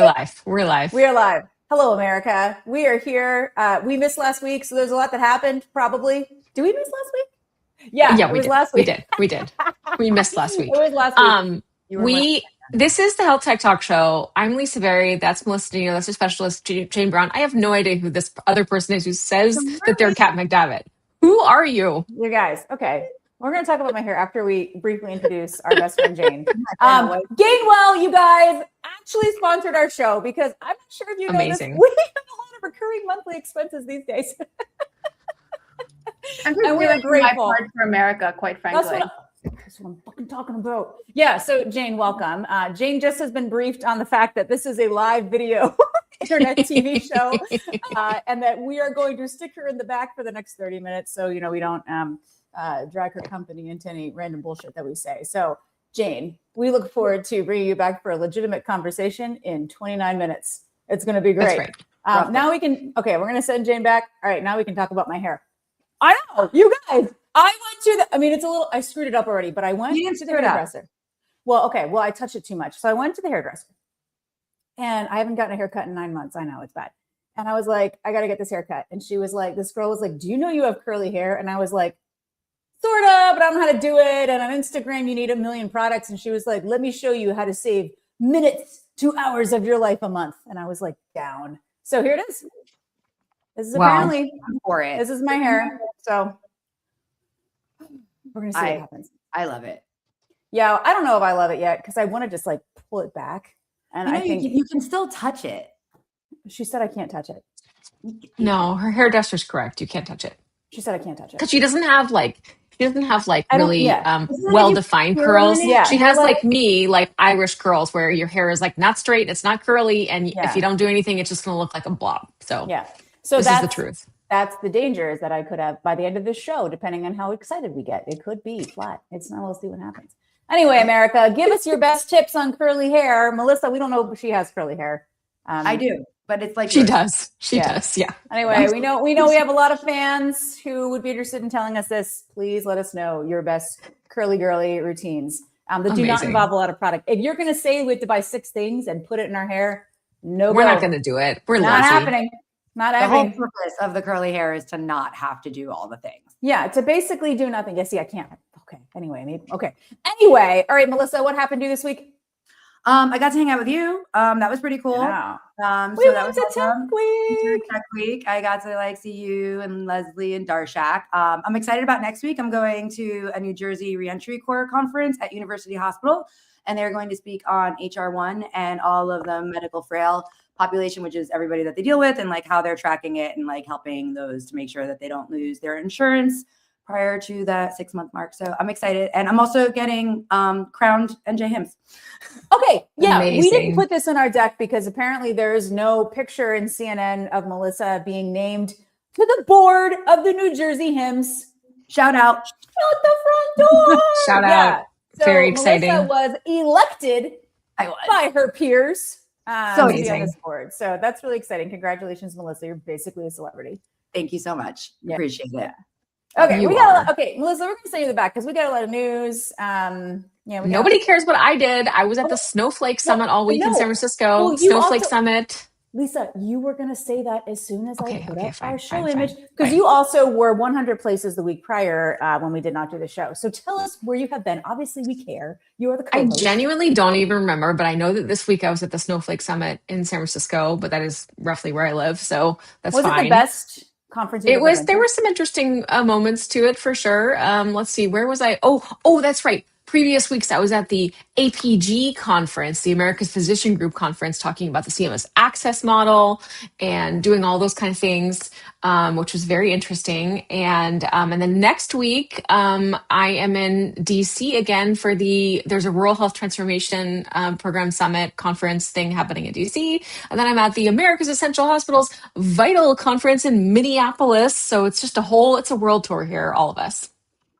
live. We're live. We are live. Hello, America. We are here. We missed last week, so there's a lot that happened, probably. Did we miss last week? Yeah, it was last week. We did. We missed last week. It was last week. This is the Health Tech Talk Show. I'm Lisa Berry. That's Melissa Dino. That's our specialist, Jane Brown. I have no idea who this other person is who says that they're Kat McDavitt. Who are you? You guys. Okay. We're going to talk about my hair after we briefly introduce our best friend, Jane. Gainwell, you guys, actually sponsored our show because I'm not sure if you know this. We have a lot of recurring monthly expenses these days. And we're grateful. My part for America, quite frankly. That's what I'm fucking talking about. Yeah, so Jane, welcome. Jane just has been briefed on the fact that this is a live video internet TV show and that we are going to stick her in the back for the next 30 minutes so, we don't drag her company into any random bullshit that we say. So, Jane, we look forward to bringing you back for a legitimate conversation in 29 minutes. It's going to be great. That's right. Now we can, we're going to send Jane back. All right, now we can talk about my hair. I know, you guys. I went to I screwed it up already, but I went to the hairdresser. Well, I touched it too much. So I went to the hairdresser and I haven't gotten a haircut in 9 months. I know it's bad. And I was like, I got to get this haircut. And she was like, this girl was like, do you know you have curly hair? And I was like, sort of, but I don't know how to do it. And on Instagram, you need 1 million products. And she was like, let me show you how to save minutes to hours of your life a month. And I was like, down. So here it is. This is apparently for it. This is my hair. So we're going to see what happens. I love it. Yeah. I don't know if I love it yet because I want to just pull it back. And I think you can still touch it. She said I can't touch it. No, her hairdresser's correct. You can't touch it. She said I can't touch it. Because she doesn't have really well-defined curls. Yeah. She has me, Irish curls where your hair is not straight, it's not curly, and if you don't do anything, it's just going to look like a blob. So so this is the truth. That's the danger is that I could have by the end of this show, depending on how excited we get, it could be flat. It's not. We'll see what happens. Anyway, America, give us your best tips on curly hair. Melissa, we don't know if she has curly hair. I do. But it's she does. She does. Yeah. Anyway, we know we have a lot of fans who would be interested in telling us this. Please let us know your best curly girly routines that do not involve a lot of product. If you're going to say we have to buy 6 things and put it in our hair, we're not going to do it. We're not lazy. happening. Not the whole purpose of the curly hair is to not have to do all the things. Yeah, to basically do nothing. Yeah, see, I can't. Okay. Anyway, maybe. Okay. Anyway, all right, Melissa, what happened to you this week? I got to hang out with you. That was pretty cool. Yeah. So that was Tech Week. I got to see you and Leslie and Darshak. I'm excited about next week. I'm going to a New Jersey Reentry Corps conference at University Hospital, and they're going to speak on HR1 and all of the medical frail population, which is everybody that they deal with, and how they're tracking it and helping those to make sure that they don't lose their insurance prior to that 6-month mark. So I'm excited. And I'm also getting crowned NJ Hims. Okay. Yeah. Amazing. We didn't put this in our deck because apparently there's no picture in CNN of Melissa being named to the board of the New Jersey Hims. Shout out. Out the front door. Shout out. So very exciting. Melissa was elected by her peers so to be on this board. So that's really exciting. Congratulations, Melissa. You're basically a celebrity. Thank you so much. Yeah. Appreciate it. Okay, Melissa, we're gonna send you the back because we got a lot of news. Nobody cares what I did. I was at the Snowflake Summit all week in San Francisco. Snowflake Summit. Lisa, you were gonna say that as soon as I put up our show image because you also were 100 places the week prior when we did not do the show. So tell us where you have been. Obviously, we care. You are the co-host. I genuinely don't even remember, but I know that this week I was at the Snowflake Summit in San Francisco, but that is roughly where I live, so that's fine. Was it the best conference? It was. There were some interesting moments to it for sure. Let's see, where was I? Oh, that's right. Previous weeks, I was at the APG conference, the America's Physician Group conference, talking about the CMS access model and doing all those kind of things, which was very interesting. And then next week, I am in DC again for there's a Rural Health Transformation Program Summit conference thing happening in DC. And then I'm at the America's Essential Hospitals Vital Conference in Minneapolis. So it's just it's a world tour here, all of us.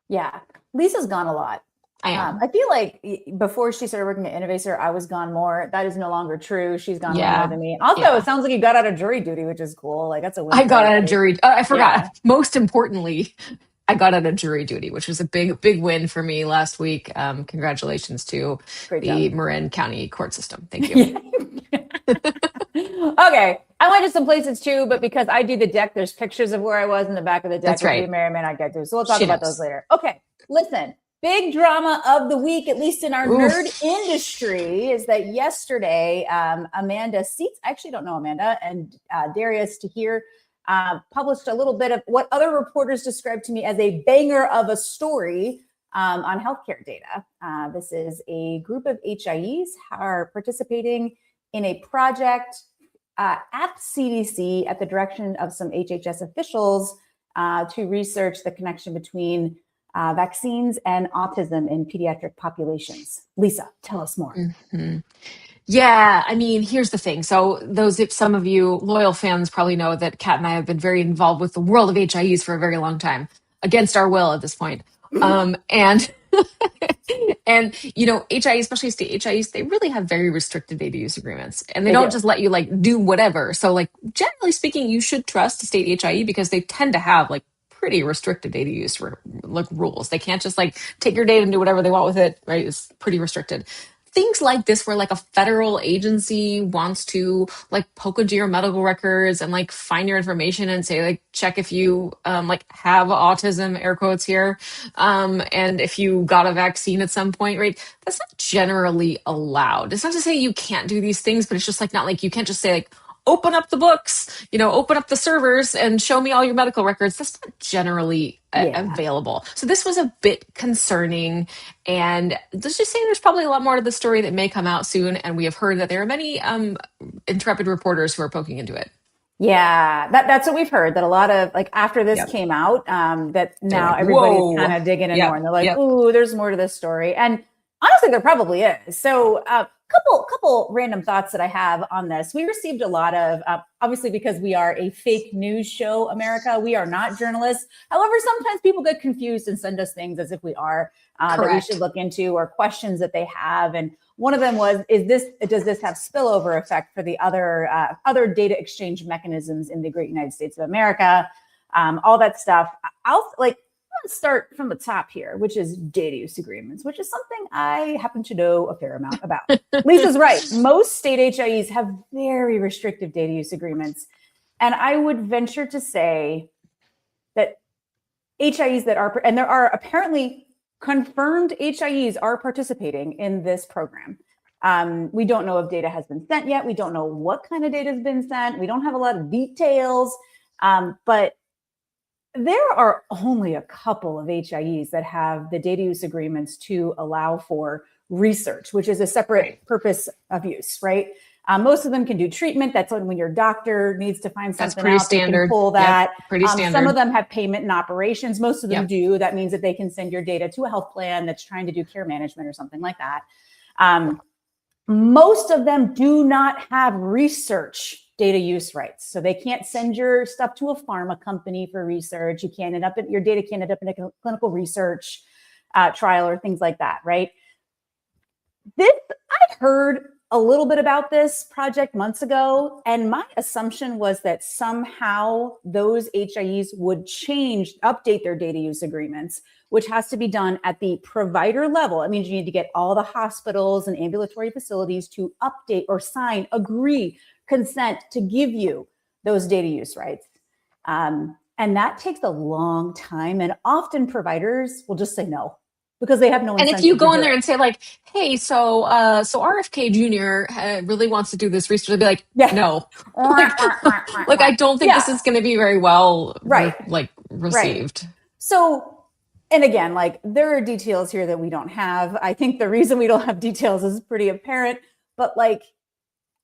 Yeah. Lisa's gone a lot. I am. I feel like before she started working at Innovator, I was gone more. That is no longer true. She's gone more than me. Also, it sounds like you got out of jury duty, which is cool. That's a win. I got out of jury. I forgot. Yeah. Most importantly, I got out of jury duty, which was a big win for me last week. Congratulations to the Marin County court system. Thank you. Okay. I went to some places too, but because I do the deck, there's pictures of where I was in the back of the deck, That's right. which we may or may not get to. So we'll talk about those later. Okay. Listen, big drama of the week, at least in our nerd industry, is that yesterday, Amanda Seitz, I actually don't know Amanda, and Darius Tahir published a little bit of what other reporters described to me as a banger of a story on healthcare data. This is a group of HIEs who are participating in a project at CDC at the direction of some HHS officials to research the connection between vaccines and autism in pediatric populations. Lisa, tell us more. Mm-hmm. Yeah, I mean, here's the thing. So if some of you loyal fans probably know that Kat and I have been very involved with the world of HIEs for a very long time, against our will at this point. And and HIEs, especially state HIEs, they really have very restricted data use agreements, and they don't just let you do whatever. So generally speaking, you should trust a state HIE because they tend to have pretty restricted data use rules. They can't just take your data and do whatever they want with it, right? It's pretty restricted. Things like this, where a federal agency wants to poke into your medical records and find your information and say check if you have autism, air quotes here, and if you got a vaccine at some point, right? That's not generally allowed. It's not to say you can't do these things, but it's just not you can't just say open up the books, open up the servers and show me all your medical records. That's not generally available. So this was a bit concerning. And let's just say there's probably a lot more to the story that may come out soon. And we have heard that there are many intrepid reporters who are poking into it. Yeah, that's what we've heard, that a lot of after this came out, that now everybody's kind of digging in more and they're ooh, there's more to this story. And honestly, there probably is. So couple random thoughts that I have on this. We received a lot of, obviously because we are a fake news show, America, we are not journalists. However, sometimes people get confused and send us things as if we are, that we should look into, or questions that they have. And one of them was, does this have spillover effect for the other data exchange mechanisms in the great United States of America? All that stuff. Let's start from the top here, which is data use agreements, which is something I happen to know a fair amount about. Lisa's right. Most state HIEs have very restrictive data use agreements. And I would venture to say that HIEs that are, and there are apparently confirmed HIEs are participating in this program. We don't know if data has been sent yet. We don't know what kind of data has been sent. We don't have a lot of details, but there are only a couple of HIEs that have the data use agreements to allow for research, which is a separate purpose of use, right? Most of them can do treatment. That's when your doctor needs to find something out, they can pull that. Yep, pretty standard. Some of them have payment and operations. Most of them do. That means that they can send your data to a health plan that's trying to do care management or something like that. Most of them do not have research data use rights. So they can't send your stuff to a pharma company for research. Your data can't end up in a clinical research trial or things like that, right? I heard a little bit about this project months ago, and my assumption was that somehow those HIEs would update their data use agreements, which has to be done at the provider level. It means you need to get all the hospitals and ambulatory facilities to update or agree, consent to give you those data use rights. And that takes a long time. And often providers will just say no, because they have no incentive. And if you go in there and say hey, so RFK Jr. Really wants to do this research, they'll be like, no. I don't think this is going to be very well received. So, and again, there are details here that we don't have. I think the reason we don't have details is pretty apparent, but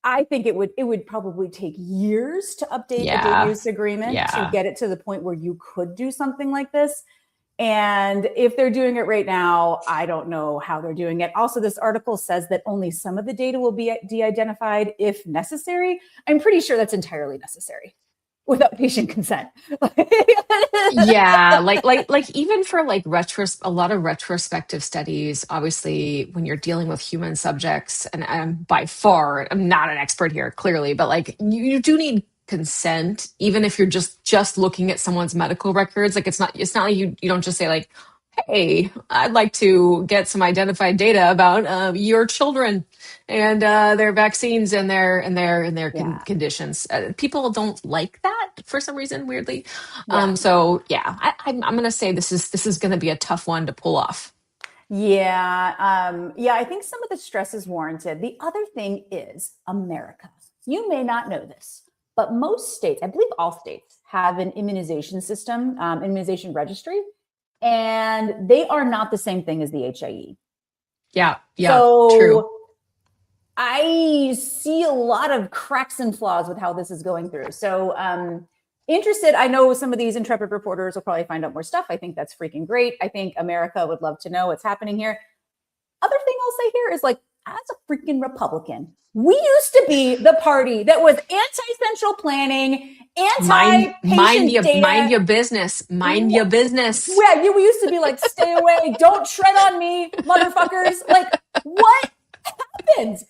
I think it would probably take years to update the data use agreement to get it to the point where you could do something like this. And if they're doing it right now, I don't know how they're doing it. Also, this article says that only some of the data will be de-identified if necessary. I'm pretty sure that's entirely necessary without patient consent. Yeah, even for a lot of retrospective studies, obviously when you're dealing with human subjects, and I'm not an expert here, clearly, but you do need consent, even if you're just looking at someone's medical records. It's not like you don't just say hey, I'd like to get some identified data about your children and their vaccines and their conditions. People don't like that for some reason, weirdly. So yeah, I'm going to say this is going to be a tough one to pull off. Yeah. I think some of the stress is warranted. The other thing is America. You may not know this, but most states, I believe all states, have an immunization system, immunization registry, and they are not the same thing as the HIE. Yeah, so true. I see a lot of cracks and flaws with how this is going through. So interested, I know some of these intrepid reporters will probably find out more stuff. I think that's freaking great. I think America would love to know what's happening here. Other thing I'll say here is, like, as a freaking Republican, we used to be the party that was anti-central planning, anti-patient data. Mind your business. Mind your business. Yeah, we used to be like, stay away, don't tread on me, motherfuckers. Like, what happens?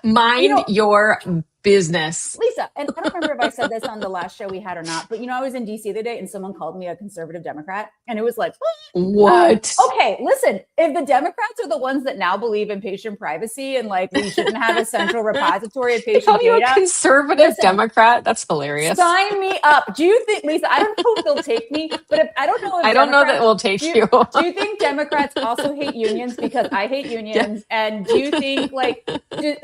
Mind your business. Lisa, and I don't remember if I said this on the last show we had or not, but I was in DC the other day and someone called me a conservative Democrat, and it was like, what? Okay, listen, if the Democrats are the ones that now believe in patient privacy and like we shouldn't have a central repository of patient data. You a conservative Democrat? That's hilarious. Sign me up. Do you think, Lisa, I don't know if they'll take me, but I don't know if I don't know that we'll take you. Do you think Democrats also hate unions? Because I hate unions. Yeah. And do you think do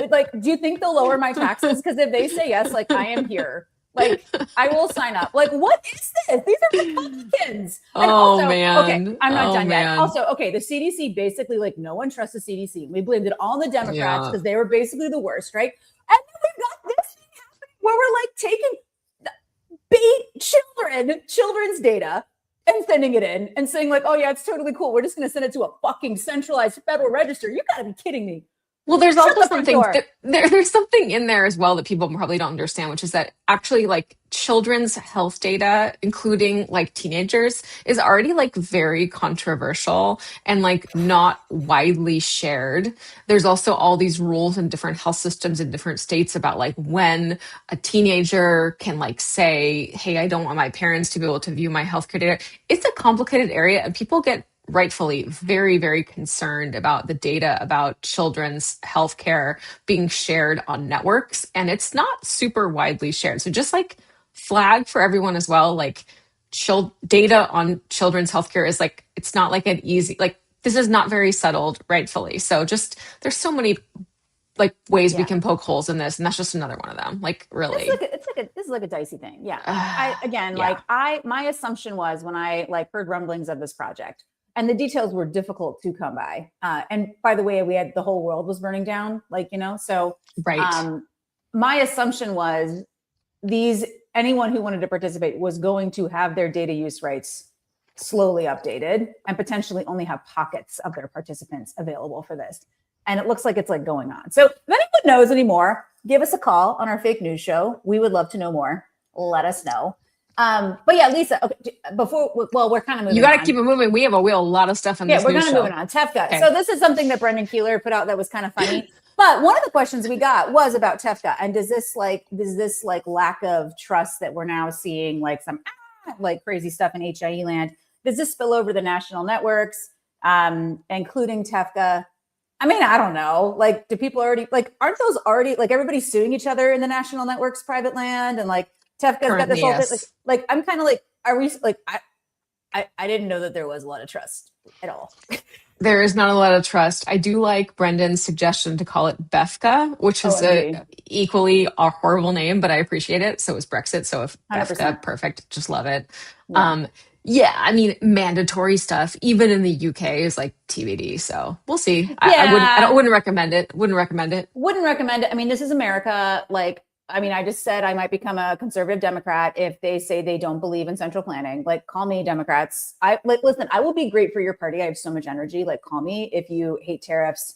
you think they'll lower my taxes? Because if they say yes, like, I am here. Like, I will sign up. Like, what is this? These are Republicans. And man. Okay, I'm not done yet. Also, okay, the CDC basically, like, no one trusts the CDC. We blamed it all on the Democrats because they were basically the worst, right? And then we've got this thing happening where we're like taking children's data and sending it in and saying like, oh yeah, it's totally cool. We're just going to send it to a fucking centralized federal register. You got to be kidding me. Well, there's also something there's something in there as well that people probably don't understand, which is that actually, like, children's health data, including like teenagers, is already like very controversial and like not widely shared. There's also all these rules in different health systems in different states about like when a teenager can like say, hey, I don't want my parents to be able to view my healthcare data. It's a complicated area, and people get rightfully very, very concerned about the data about children's healthcare being shared on networks, and it's not super widely shared. So just like flag for everyone as well, like data on children's healthcare is like, it's not like an easy, like, this is not very settled rightfully. So just, there's so many like ways we can poke holes in this, and that's just another one of them. Like, really, this is like a dicey thing. Yeah. My assumption was, when I like heard rumblings of this project, and the details were difficult to come by. And by the way, the whole world was burning down, like, so right. My assumption was anyone who wanted to participate was going to have their data use rights slowly updated and potentially only have pockets of their participants available for this. And it looks like it's like going on. So if anyone knows any more, give us a call on our fake news show. We would love to know more. Let us know. But yeah, Lisa, okay, we're kind of moving on. You got to keep it moving. We have a lot of stuff on this. Yeah, we're kind of moving on. TEFCA. Okay. So this is something that Brendan Keeler put out that was kind of funny. But one of the questions we got was about TEFCA. And does this lack of trust that we're now seeing, like some like crazy stuff in HIE land, does this spill over the national networks, including TEFCA? I mean, I don't know. Like, do people already, like, aren't those already, like, everybody's suing each other in the national networks, private land, and like, TEFCA's got this whole thing. Like, I'm kind of like, are we like, I didn't know that there was a lot of trust at all. There is not a lot of trust. I do like Brendan's suggestion to call it BEFCA, which is equally a horrible name, but I appreciate it. So is Brexit. So if 100%. BEFCA, perfect. Just love it. Yeah. I mean, mandatory stuff, even in the UK, is like TBD. So we'll see. I wouldn't recommend it. Wouldn't recommend it. I mean, this is America. Like, I mean, I just said I might become a conservative Democrat if they say they don't believe in central planning. Like, call me, Democrats. Listen, I will be great for your party. I have so much energy. Like, call me if you hate tariffs,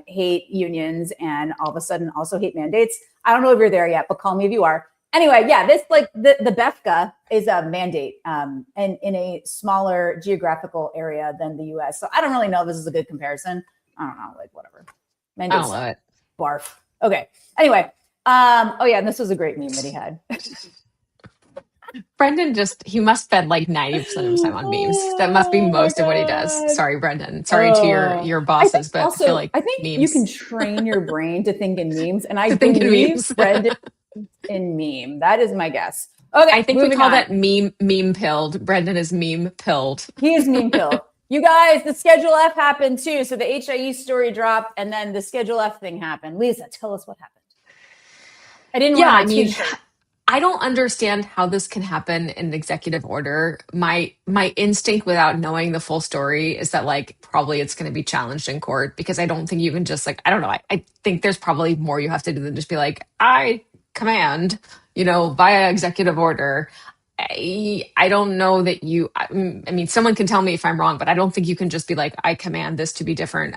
hate unions, and all of a sudden also hate mandates. I don't know if you're there yet, but call me if you are. Anyway, yeah, this, like, the BEFCA is a mandate and in a smaller geographical area than the US. So I don't really know if this is a good comparison. I don't know, like, whatever. Mandates, I don't love it. Barf. Okay. Anyway. And this was a great meme that he had. Brendan he must spend like 90% of his time on memes. That must be Oh my most of what he does. God. Sorry, Brendan. Sorry to your bosses, but I feel like I think memes. you can train your brain to think in memes, and I To think in believe memes. Brendan in meme. That is my guess. Okay, I think we moving call on. that meme pilled. Brendan is meme pilled. He is meme pilled. You guys, the Schedule F happened too. So the HIE story dropped, and then the Schedule F thing happened. Lisa, tell us what happened. I didn't wear my t-shirt. I don't understand how this can happen in an executive order. My instinct, without knowing the full story, is that like probably it's going to be challenged in court, because I don't think you can just like, I don't know. I think there's probably more you have to do than just be like, I command, via executive order. I don't know that I mean, someone can tell me if I'm wrong, but I don't think you can just be like, I command this to be different.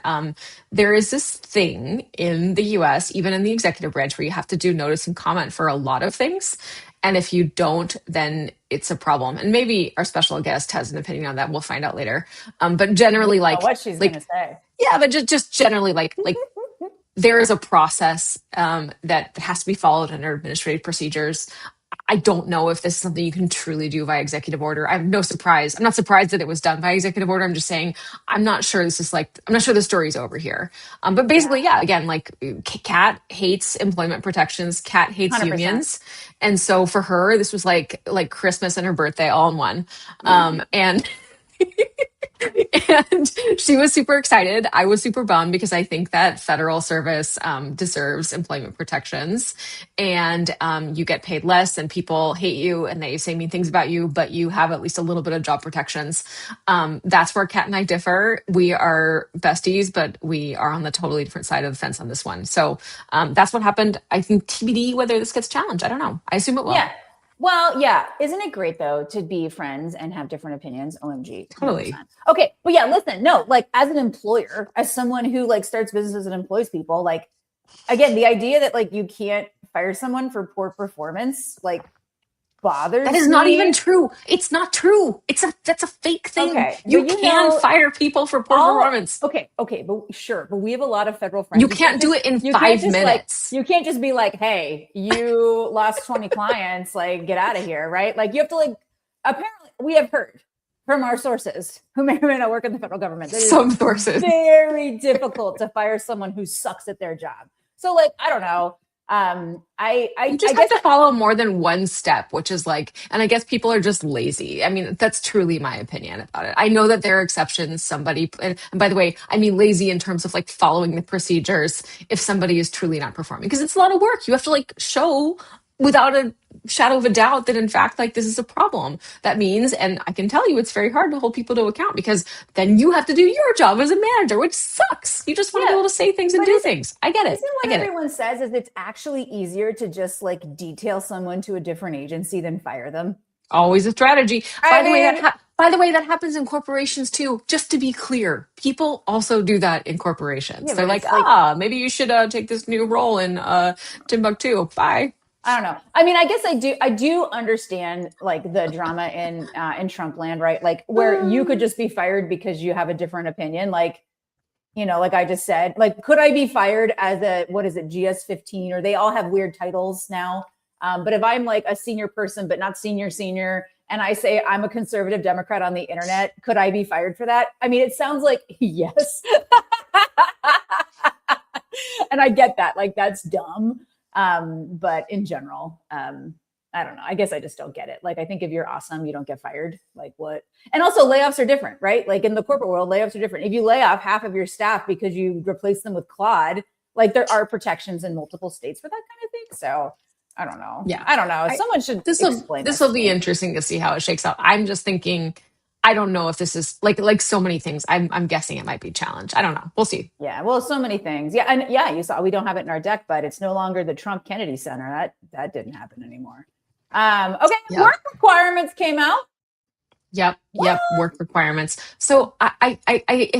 There is this thing in the US, even in the executive branch, where you have to do notice and comment for a lot of things. And if you don't, then it's a problem. And maybe our special guest has an opinion on that. We'll find out later. But generally, like what she's going to say. Yeah, but just generally, like there is a process that has to be followed under administrative procedures. I don't know if this is something you can truly do by executive order. I have no surprise. I'm not surprised that it was done by executive order. I'm just saying, I'm not sure I'm not sure the story's over here. But basically, yeah, again, like Kat hates employment protections. Kat hates 100%. Unions. And so for her, this was like Christmas and her birthday all in one. And and she was super excited. I was super bummed, because I think that federal service deserves employment protections, and you get paid less, and people hate you and they say mean things about you, but you have at least a little bit of job protections. That's where Kat and I differ. We are besties, but we are on the totally different side of the fence on this one. So that's what happened. I think TBD whether this gets challenged. I don't know. I assume it will. Yeah. Well, yeah. Isn't it great though to be friends and have different opinions? OMG. 100%. Totally. Okay. But yeah, listen, no, like as an employer, as someone who like starts businesses and employs people, like again, the idea that like you can't fire someone for poor performance, like bothers me. That is not even true. It's not true. That's a fake thing. Okay. You can fire people for poor performance. Okay, but sure. But we have a lot of federal friends. You can't do it in 5 minutes. You can't just be like, hey, you lost 20 clients, like get out of here, right? Like you have to like, apparently we have heard from our sources who may or may not work in the federal government. Some sources. Very difficult to fire someone who sucks at their job. So like, I don't know. You just have to follow more than one step, which is like, and I guess people are just lazy. I mean, that's truly my opinion about it. I know that there are exceptions. And by the way, I mean lazy in terms of like following the procedures if somebody is truly not performing, because it's a lot of work. You have to like show without a shadow of a doubt that in fact, like this is a problem. That means, and I can tell you, it's very hard to hold people to account, because then you have to do your job as a manager, which sucks. You just want to be able to say things and do things. I get it. Isn't what everyone says is it's actually easier to just like detail someone to a different agency than fire them? Always a strategy. By the way, that happens in corporations too. Just to be clear, people also do that in corporations. Yeah, they're like, maybe you should take this new role in Timbuktu. Bye. I don't know. I mean, I guess I do understand like the drama in Trump land, right? Like where you could just be fired because you have a different opinion. Like, like I just said, like, could I be fired as GS-15, or they all have weird titles now. But if I'm like a senior person, but not senior, and I say I'm a conservative Democrat on the internet, could I be fired for that? I mean, it sounds like yes. And I get that. Like, that's dumb. But in general, I don't know. I guess I just don't get it. Like, I think if you're awesome, you don't get fired. Like what? And also layoffs are different, right? Like in the corporate world, layoffs are different. If you lay off half of your staff because you replace them with Claude, like there are protections in multiple states for that kind of thing. So I don't know. Yeah. I don't know. Someone should explain this will be interesting to see how it shakes out. I'm just thinking, I don't know if this is like so many things. I'm guessing it might be challenged. I don't know. We'll see. Yeah. Well, so many things. Yeah. And yeah, you saw, we don't have it in our deck, but it's no longer the Trump Kennedy Center. That didn't happen anymore. Okay. Yep. Work requirements came out. Yep. Work requirements. So I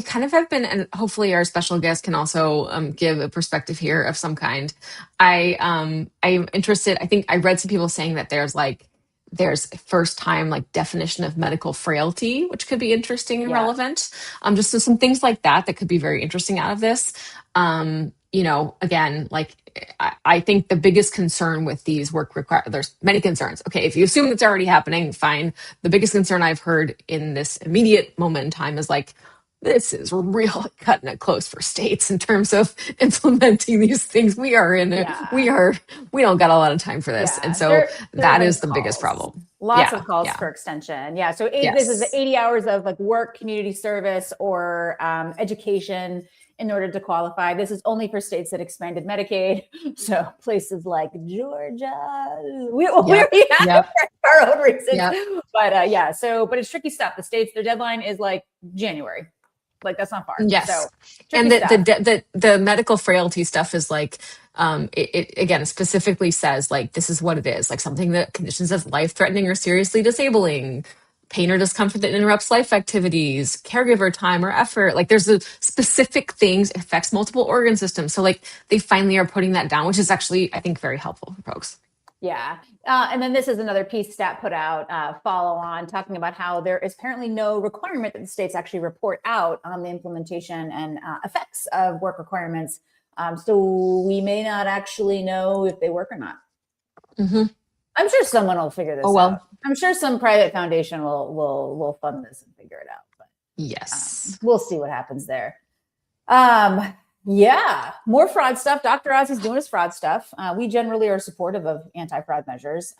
kind of have been, and hopefully our special guest can also give a perspective here of some kind. I'm interested. I think I read some people saying that there's first time like definition of medical frailty, which could be interesting and relevant. Just some things like that could be very interesting out of this. again, like I think the biggest concern with these there's many concerns. Okay, if you assume it's already happening, fine. The biggest concern I've heard in this immediate moment in time is like, this is really cutting it close for states in terms of implementing these things. We don't got a lot of time for this. Yeah, And so there that have is been the biggest calls. problem. Lots Yeah, of calls yeah. for extension. Yeah. So this is Yes. 80 hours of like work, community service, or education in order to qualify. This is only for states that expanded Medicaid. So places like Georgia, we already have our own reasons. Yep. But but it's tricky stuff. The states, their deadline is like January. Like that's not far. Yes. So And the medical frailty stuff is like, it again specifically says like, this is what it is, like something that conditions as life-threatening or seriously disabling, pain or discomfort that interrupts life activities, caregiver time or effort. Like there's a specific things, affects multiple organ systems. So like they finally are putting that down, which is actually, I think, very helpful for folks. Yeah. And then this is another piece stat put out, follow on, talking about how there is apparently no requirement that the states actually report out on the implementation and effects of work requirements. So we may not actually know if they work or not. Mm-hmm. I'm sure someone will figure this out. I'm sure some private foundation will fund this and figure it out. But yes, we'll see what happens there. Yeah, more fraud stuff. Dr. Ozzy's doing his fraud stuff. We generally are supportive of anti-fraud measures.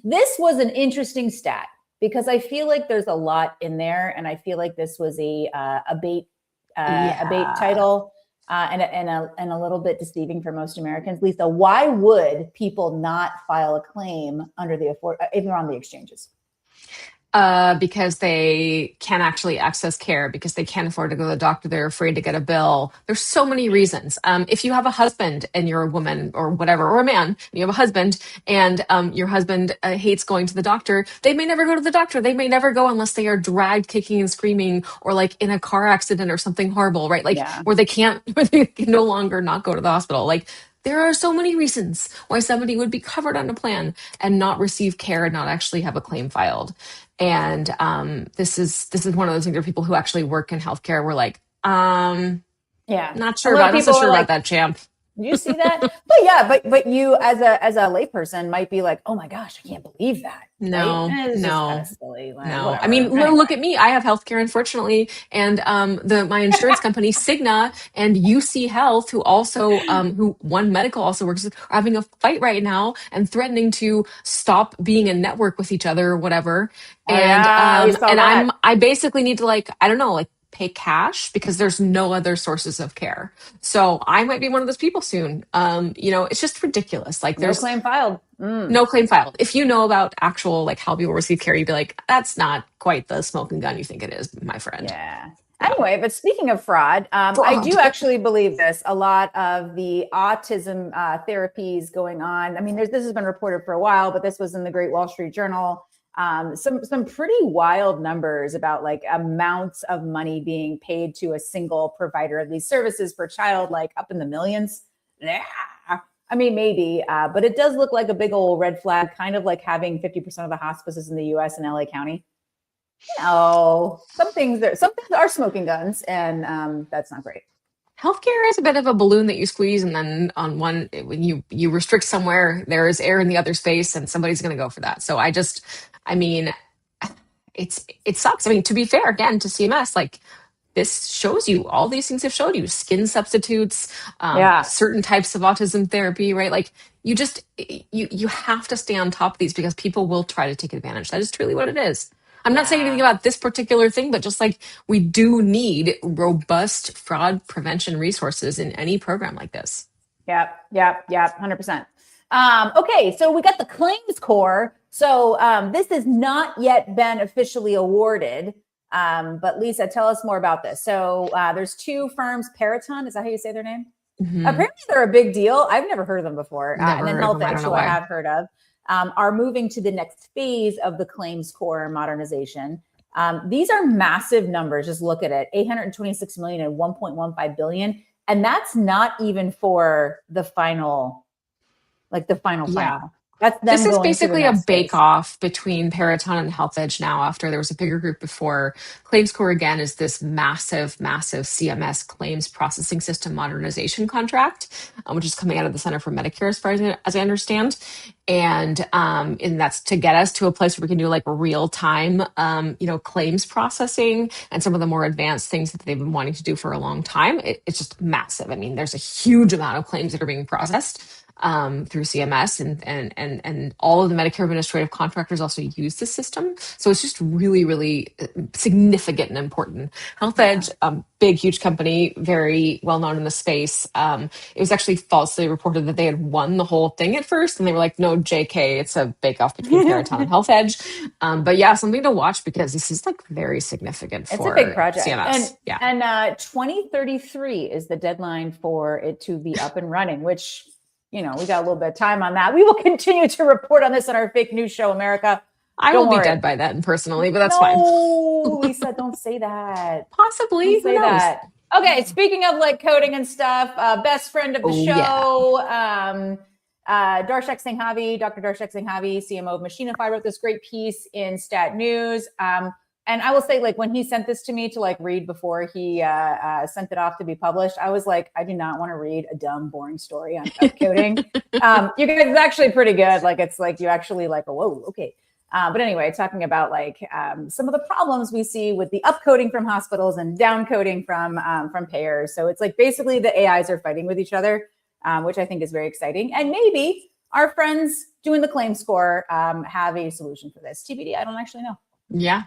This was an interesting stat because I feel like there's a lot in there, and I feel like this was a bait title and a little bit deceiving for most Americans. Lisa, why would people not file a claim under even on the exchanges? Because they can't actually access care, because they can't afford to go to the doctor. They're afraid to get a bill. There's so many reasons. If you have a husband and you're a woman or whatever, or a man, and you have a husband and your husband hates going to the doctor, they may never go to the doctor. They may never go unless they are dragged kicking and screaming or like in a car accident or something horrible, right? Like where they can no longer not go to the hospital. Like there are so many reasons why somebody would be covered on a plan and not receive care and not actually have a claim filed. And this is one of those things where people who actually work in healthcare were like, not sure about that, champ. Did you see that? but you as a layperson might be like, oh my gosh, I can't believe that. No, right? It's no, just kind of silly. Like, no. whatever. I mean, look at me. I have healthcare, unfortunately, and my insurance company, Cigna, and UC Health, who One Medical also works with, are having a fight right now and threatening to stop being in network with each other or whatever. I basically need to pay cash because there's no other sources of care. So I might be one of those people soon. It's just ridiculous. Like there's no claim filed. No claim filed. If you know about actual like how people receive care, you'd be like, that's not quite the smoking gun you think it is, my friend. Yeah. Anyway, but speaking of fraud, I do actually believe this. A lot of the autism therapies going on. I mean, this has been reported for a while, but this was in the Great Wall Street Journal. Some pretty wild numbers about like amounts of money being paid to a single provider of these services per child, like up in the millions. Yeah. I mean, maybe, but it does look like a big old red flag, kind of like having 50% of the hospices in the US and LA County. Some things are smoking guns, and that's not great. Healthcare is a bit of a balloon that you squeeze, and then when you restrict somewhere, there is air in the other space, and somebody's going to go for that. So it sucks. I mean, to be fair, again, to CMS, like this shows you all these things have showed you: skin substitutes, certain types of autism therapy, right? Like you have to stay on top of these because people will try to take advantage. That is truly what it is. I'm not saying anything about this particular thing, but just like we do need robust fraud prevention resources in any program like this. Yep, 100%. Okay, so we got the claims core. So this has not yet been officially awarded. But Lisa, tell us more about this. So there's two firms, Peraton, is that how you say their name? Mm-hmm. Apparently they're a big deal. I've never heard of them before. And then Health Actual I have heard of. Are moving to the next phase of the claims core modernization. These are massive numbers. Just look at it, 826 million and 1.15 billion. And that's not even for the final. That's them This is going to the basically a next phase. bake-off between Peraton and Health Edge now after there was a bigger group before. ClaimsCore, again, is this massive, massive CMS claims processing system modernization contract, which is coming out of the Center for Medicare, as far as I understand. And that's to get us to a place where we can do like real-time, claims processing and some of the more advanced things that they've been wanting to do for a long time. It's just massive. I mean, there's a huge amount of claims that are being processed through CMS, and all of the Medicare administrative contractors also use the system. So it's just really, really significant and important. Health Edge, big, huge company, very well known in the space. It was actually falsely reported that they had won the whole thing at first, and they were like, "No, JK, it's a bake-off between Peraton and Health Edge." But yeah, something to watch because this is like very significant for it's a big project. CMS. And 2033 is the deadline for it to be up and running, which, we got a little bit of time on that. We will continue to report on this on our fake news show, America. I will be dead by then personally, but that's fine. No, Lisa, don't say that. Possibly. Don't say that. Okay, speaking of like coding and stuff, best friend of the show, Darshak Singhavi, Dr. Darshak Singhavi, CMO of Machinify, wrote this great piece in Stat News. And I will say, like, when he sent this to me to like read before he sent it off to be published, I was like, I do not want to read a dumb, boring story on coding. You guys, it's actually pretty good. Like, it's like you actually like, oh, whoa, okay. But anyway, talking about like some of the problems we see with the upcoding from hospitals and downcoding from payers. So it's like basically the AIs are fighting with each other, which I think is very exciting. And maybe our friends doing the claim score have a solution for this. TBD, I don't actually know. Yeah.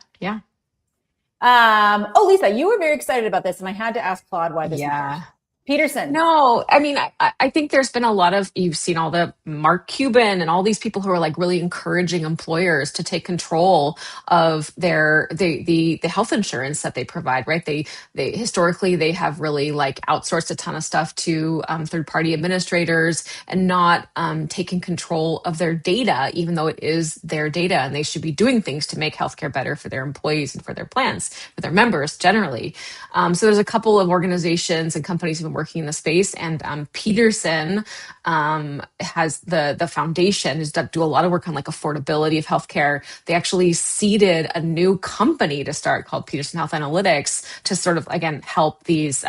Lisa, you were very excited about this, and I had to ask Claude why this matters. Peterson. No, I mean, I think there's been a lot of, you've seen all the Mark Cuban and all these people who are like really encouraging employers to take control of the health insurance that they provide, right? They historically, they have really like outsourced a ton of stuff to third-party administrators and not taking control of their data, even though it is their data, and they should be doing things to make healthcare better for their employees and for their plans, for their members generally. So there's a couple of organizations and companies who have been working in the space, and Peterson has the foundation has do a lot of work on like affordability of healthcare. They actually seeded a new company to start called Peterson Health Analytics to sort of again help these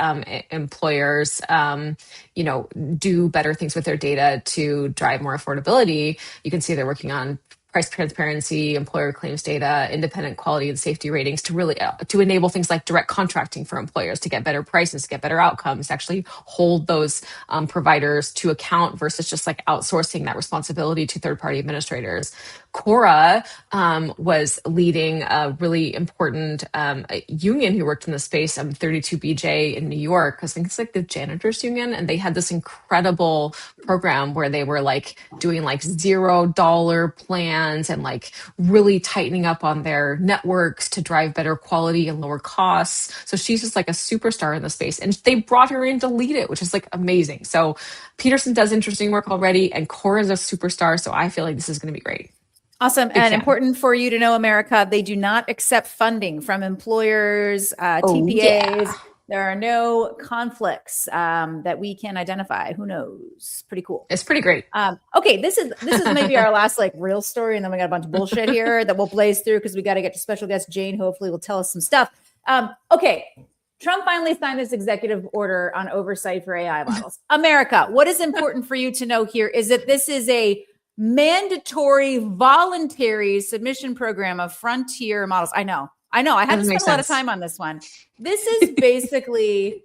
employers do better things with their data to drive more affordability. You can see they're working on price transparency, employer claims data, independent quality and safety ratings to really to enable things like direct contracting for employers to get better prices, to get better outcomes, to actually hold those providers to account versus just like outsourcing that responsibility to third-party administrators. Cora was leading a really important union who worked in the space, 32BJ in New York. I think it's like the janitors union, and they had this incredible program where they were like doing like $0 plans and like really tightening up on their networks to drive better quality and lower costs. So she's just like a superstar in the space, and they brought her in to lead it, which is like amazing. So Peterson does interesting work already, and Cora is a superstar. So I feel like this is going to be great. Awesome. And important for you to know, America, they do not accept funding from employers, TPAs. Yeah. There are no conflicts that we can identify. Who knows? Pretty cool. It's pretty great. Okay, this is maybe our last like real story, and then we got a bunch of bullshit here that we'll blaze through because we got to get to special guest Jane. Hopefully, will tell us some stuff. Okay, Trump finally signed this executive order on oversight for AI models. America, what is important for you to know here is that this is a mandatory, voluntary submission program of frontier models. I know. I had to spend a lot of time on this one. This is basically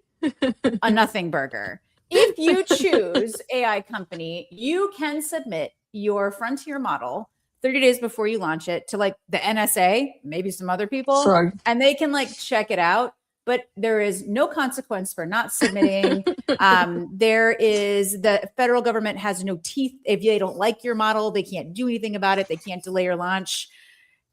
a nothing burger. If you choose AI company, you can submit your frontier model 30 days before you launch it to like the NSA, maybe some other people, sure, and they can like check it out. But there is no consequence for not submitting. The federal government has no teeth. If they don't like your model, they can't do anything about it. They can't delay your launch.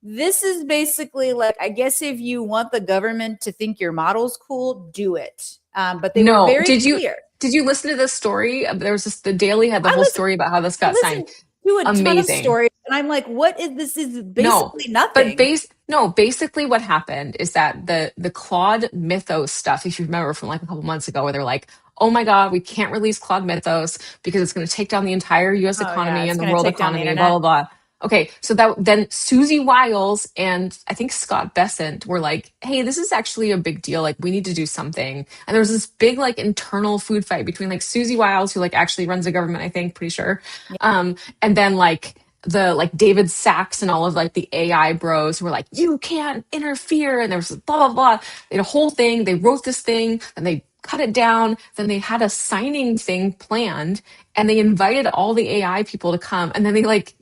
This is basically like, I guess if you want the government to think your model's cool, do it. But they were very clear. Did you listen to this story? There was the Daily had the whole story about how this got signed. To a ton of stories, and I'm like, what is this? Is basically nothing. But basically what happened is that the Claude Mythos stuff, if you remember from like a couple months ago, where they're like, oh my God, we can't release Claude Mythos because it's going to take down the entire US economy it's and the going to world take down the economy, blah, internet. blah, blah. Okay, so then Susie Wiles and I think Scott Bessent were like, hey, this is actually a big deal. Like, we need to do something. And there was this big like internal food fight between like Susie Wiles, who like actually runs the government, I think, pretty sure. And then like the like David Sachs and all of like the AI bros who were like, you can't interfere. And there was blah, blah, blah. They had a whole thing. They wrote this thing and they cut it down. Then they had a signing thing planned and they invited all the AI people to come. And then they like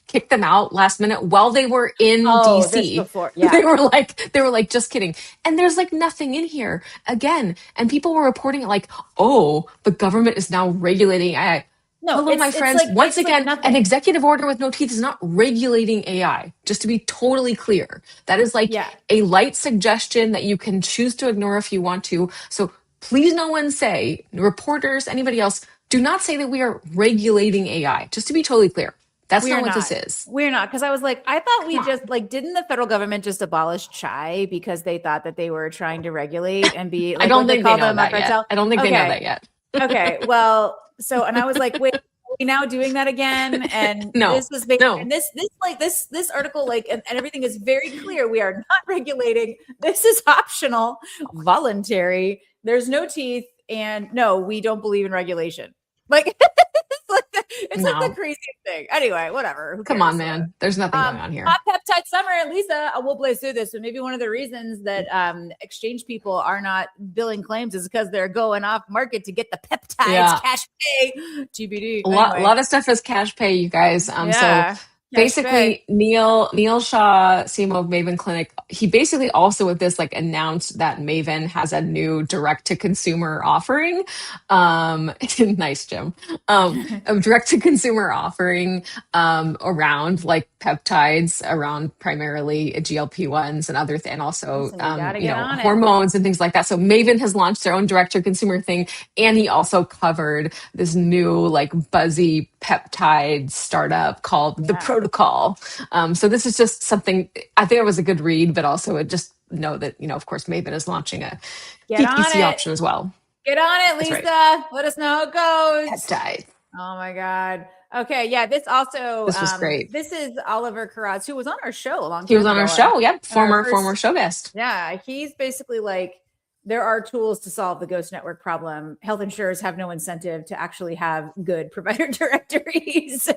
kicked them out last minute while they were in This DC. before, yeah. They were like, just kidding. And there's like nothing in here again. And people were reporting it like, oh, the government is now regulating AI. No, hello, my friends. like, Once again, like an executive order with no teeth is not regulating AI, just to be totally clear. That is like a light suggestion that you can choose to ignore if you want to. So please no one say, reporters, anybody else, do not say that we are regulating AI, just to be totally clear. That's not what this is. We're not. Because I was like, I thought we just like, didn't the federal government just abolish chai because they thought that they were trying to regulate and be like, I don't think they know that yet. I don't think they know that yet. Okay. Well, so, and I was like, wait, are we now doing that again? And this was and this article, like, and everything is very clear. We are not regulating. This is optional, voluntary. There's no teeth. And no, we don't believe in regulation. Like, it's like the craziest thing. Anyway, whatever. Come on, man. There's nothing going on here. Hot peptide summer, Lisa. We'll blaze through this. So maybe one of the reasons that exchange people are not billing claims is because they're going off market to get the peptides, cash pay, TBD. A lot of stuff is cash pay, you guys. So basically, Neil Shaw, CMO of Maven Clinic, he basically also with this like announced that Maven has a new direct to consumer offering. Nice, Jim. A direct to consumer offering around like peptides, around primarily GLP-1s and other and also hormones and things like that. So Maven has launched their own direct to consumer thing, and he also covered this new like buzzy peptide startup called The Protocol. So this is just something, I think it was a good read, but also just know that, of course, Maven is launching a PPC option as well. Get on it, Lisa. Right. Let us know how it goes. Peptide. Oh my God. Okay. Yeah. This was great. This is Oliver Karaz, who was on our show a long time ago. He was on our show. Yep. Former show guest. Yeah. He's basically like, there are tools to solve the ghost network problem. Health insurers have no incentive to actually have good provider directories.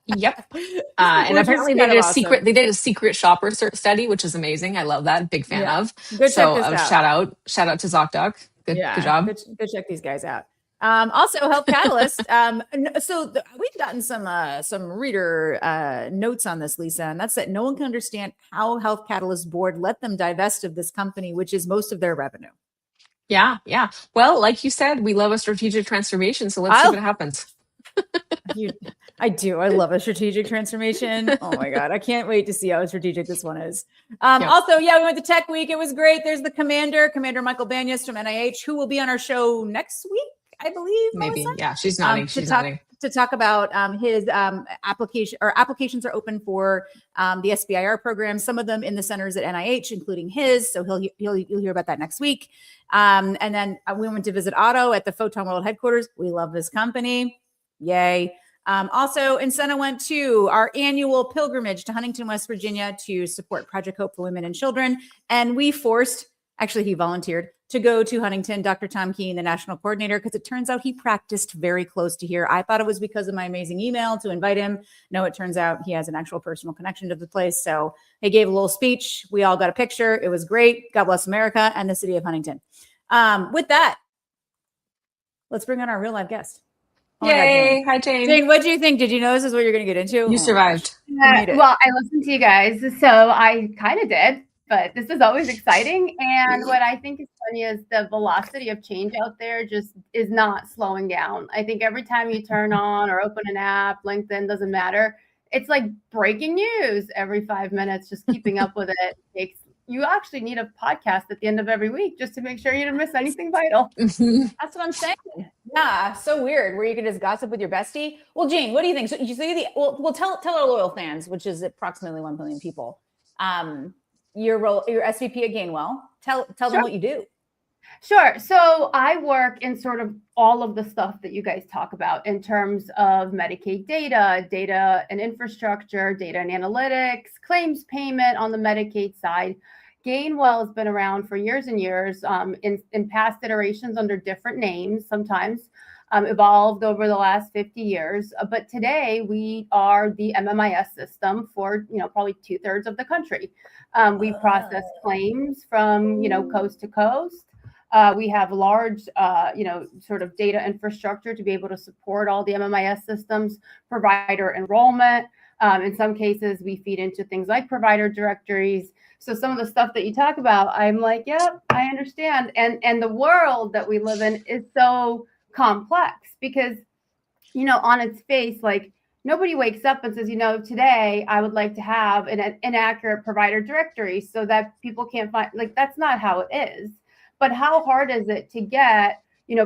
Yep. And apparently they did a secret shopper study, which is amazing. I love that. Big fan of. Good so shout out to ZocDoc. Good job. Go check these guys out. Also Health Catalyst. We've gotten some reader notes on this, Lisa, and that's that no one can understand how Health Catalyst board let them divest of this company, which is most of their revenue. Yeah. Well, like you said, we love a strategic transformation, so let's see what happens. I do. I love a strategic transformation. Oh my God. I can't wait to see how strategic this one is. Also, we went to Tech Week. It was great. There's the Commander Michael Banyas from NIH, who will be on our show next week, I believe. Maybe. Yeah. She's nodding. To talk about his application, or applications are open for the SBIR program, some of them in the centers at NIH, including his. So you'll hear about that next week. And then we went to visit Otto at the Photon World headquarters. We love this company. Yay. Also, Insena went to our annual pilgrimage to Huntington, West Virginia to support Project Hope for Women and Children. And he volunteered to go to Huntington, Dr. Tom Keene, the national coordinator, because it turns out he practiced very close to here. I thought it was because of my amazing email to invite him. No, it turns out he has an actual personal connection to the place. So he gave a little speech. We all got a picture. It was great. God bless America and the city of Huntington. With that, let's bring on our real live guest. Oh Yay. God, Hi, Jane. Jane, what do you think? Did you know this is what you're going to get into? You survived. Well, I listened to you guys, so I kind of did, but this is always exciting. And what I think is funny is the velocity of change out there just is not slowing down. I think every time you turn on or open an app, LinkedIn, doesn't matter. It's like breaking news every 5 minutes, just keeping up with it. You actually need a podcast at the end of every week just to make sure you don't miss anything vital. That's what I'm saying. Yeah, so weird where you can just gossip with your bestie. Well, Jane, what do you think? So you see tell our loyal fans, which is approximately 1 million people, your SVP at Gainwell. Tell them what you do. Sure. So I work in sort of all of the stuff that you guys talk about in terms of Medicaid data and infrastructure, data and analytics, claims payment on the Medicaid side. Gainwell has been around for years and years, in past iterations under different names, sometimes evolved over the last 50 years. But today we are the MMIS system for, probably 2/3 of the country. We process claims from, coast to coast. We have large, sort of data infrastructure to be able to support all the MMIS systems, provider enrollment. In some cases, we feed into things like provider directories. So some of the stuff that you talk about, I'm like, yep, I understand. And the world that we live in is so complex because, on its face, like nobody wakes up and says, today I would like to have an inaccurate provider directory so that people can't find, like, that's not how it is. But how hard is it to get,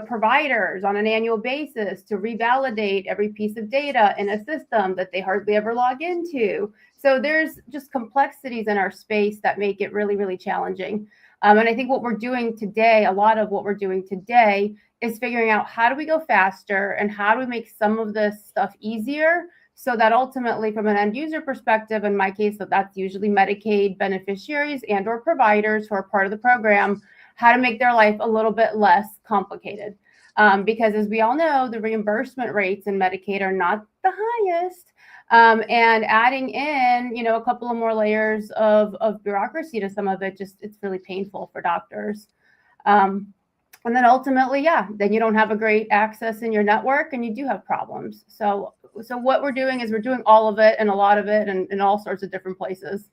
providers on an annual basis to revalidate every piece of data in a system that they hardly ever log into? So there's just complexities in our space that make it really, really challenging. And I think what we're doing today, a lot of what we're doing today is figuring out how do we go faster and how do we make some of this stuff easier so that ultimately from an end user perspective, in my case, that's usually Medicaid beneficiaries and or providers who are part of the program, how to make their life a little bit less complicated. Because as we all know, the reimbursement rates in Medicaid are not the highest. And adding in, a couple of more layers of bureaucracy to some of it, it's really painful for doctors. And then ultimately, then you don't have a great access in your network and you do have problems. So what we're doing is we're doing all of it and a lot of it and in all sorts of different places.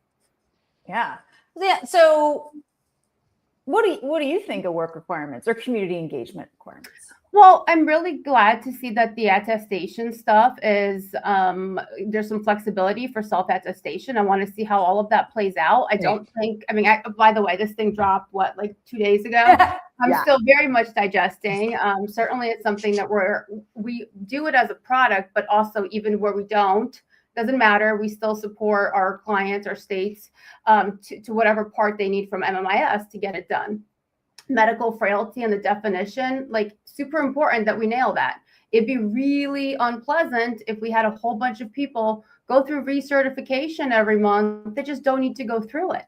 Yeah. So what do you think of work requirements or community engagement requirements? Well, I'm really glad to see that the attestation stuff is, there's some flexibility for self-attestation. I want to see how all of that plays out. I don't think, by the way, this thing dropped, like 2 days ago? I'm still very much digesting. Certainly it's something that we do it as a product, but also even where we don't, doesn't matter. We still support our clients or states to whatever part they need from MMIS to get it done. Medical frailty and the definition, like super important that we nail that. It'd be really unpleasant if we had a whole bunch of people go through recertification every month that just don't need to go through it.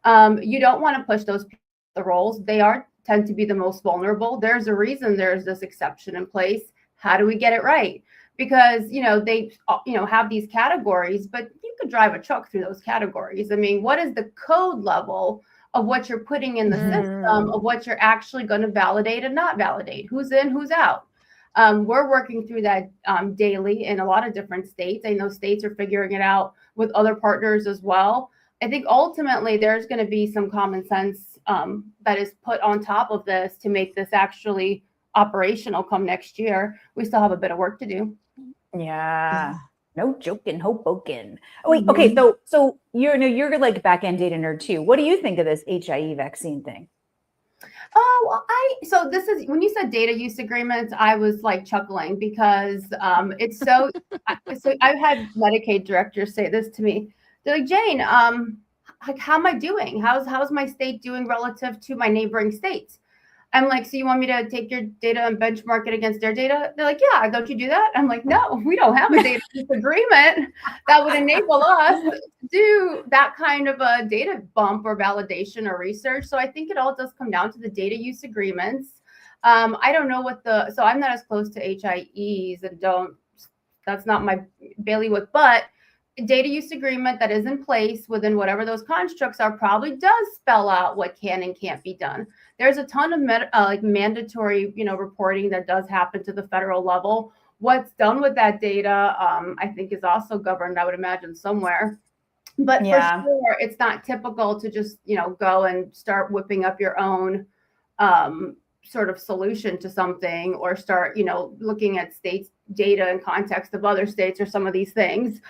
You don't want to push those people the roles. They tend to be the most vulnerable. There's a reason there's this exception in place. How do we get it right? Because, they, have these categories, but you could drive a truck through those categories. I mean, what is the code level of what you're putting in the system, of what you're actually going to validate and not validate? Who's in, who's out? We're working through that daily in a lot of different states. I know states are figuring it out with other partners as well. I think ultimately there's going to be some common sense that is put on top of this to make this actually operational come next year. We still have a bit of work to do. Yeah. No joking, Hoboken. Oh, wait, okay. So you're like back end data nerd too. What do you think of this HIE vaccine thing? Oh, well, so this is when you said data use agreements, I was like chuckling because it's so. So I've had Medicaid directors say this to me. They're like, Jane, like, how am I doing? How's my state doing relative to my neighboring states? I'm like, so you want me to take your data and benchmark it against their data? They're like, yeah, don't you do that? I'm like, no, we don't have a data use agreement that would enable us to do that kind of a data bump or validation or research. So I think it all does come down to the data use agreements. I don't know so I'm not as close to HIEs and that's not my bailiwick, but data use agreement that is in place within whatever those constructs are probably does spell out what can and can't be done. There's a ton of mandatory, reporting that does happen to the federal level. What's done with that data, I think, is also governed, I would imagine, somewhere. But for sure, it's not typical to just, go and start whipping up your own sort of solution to something or start, looking at states data in context of other states or some of these things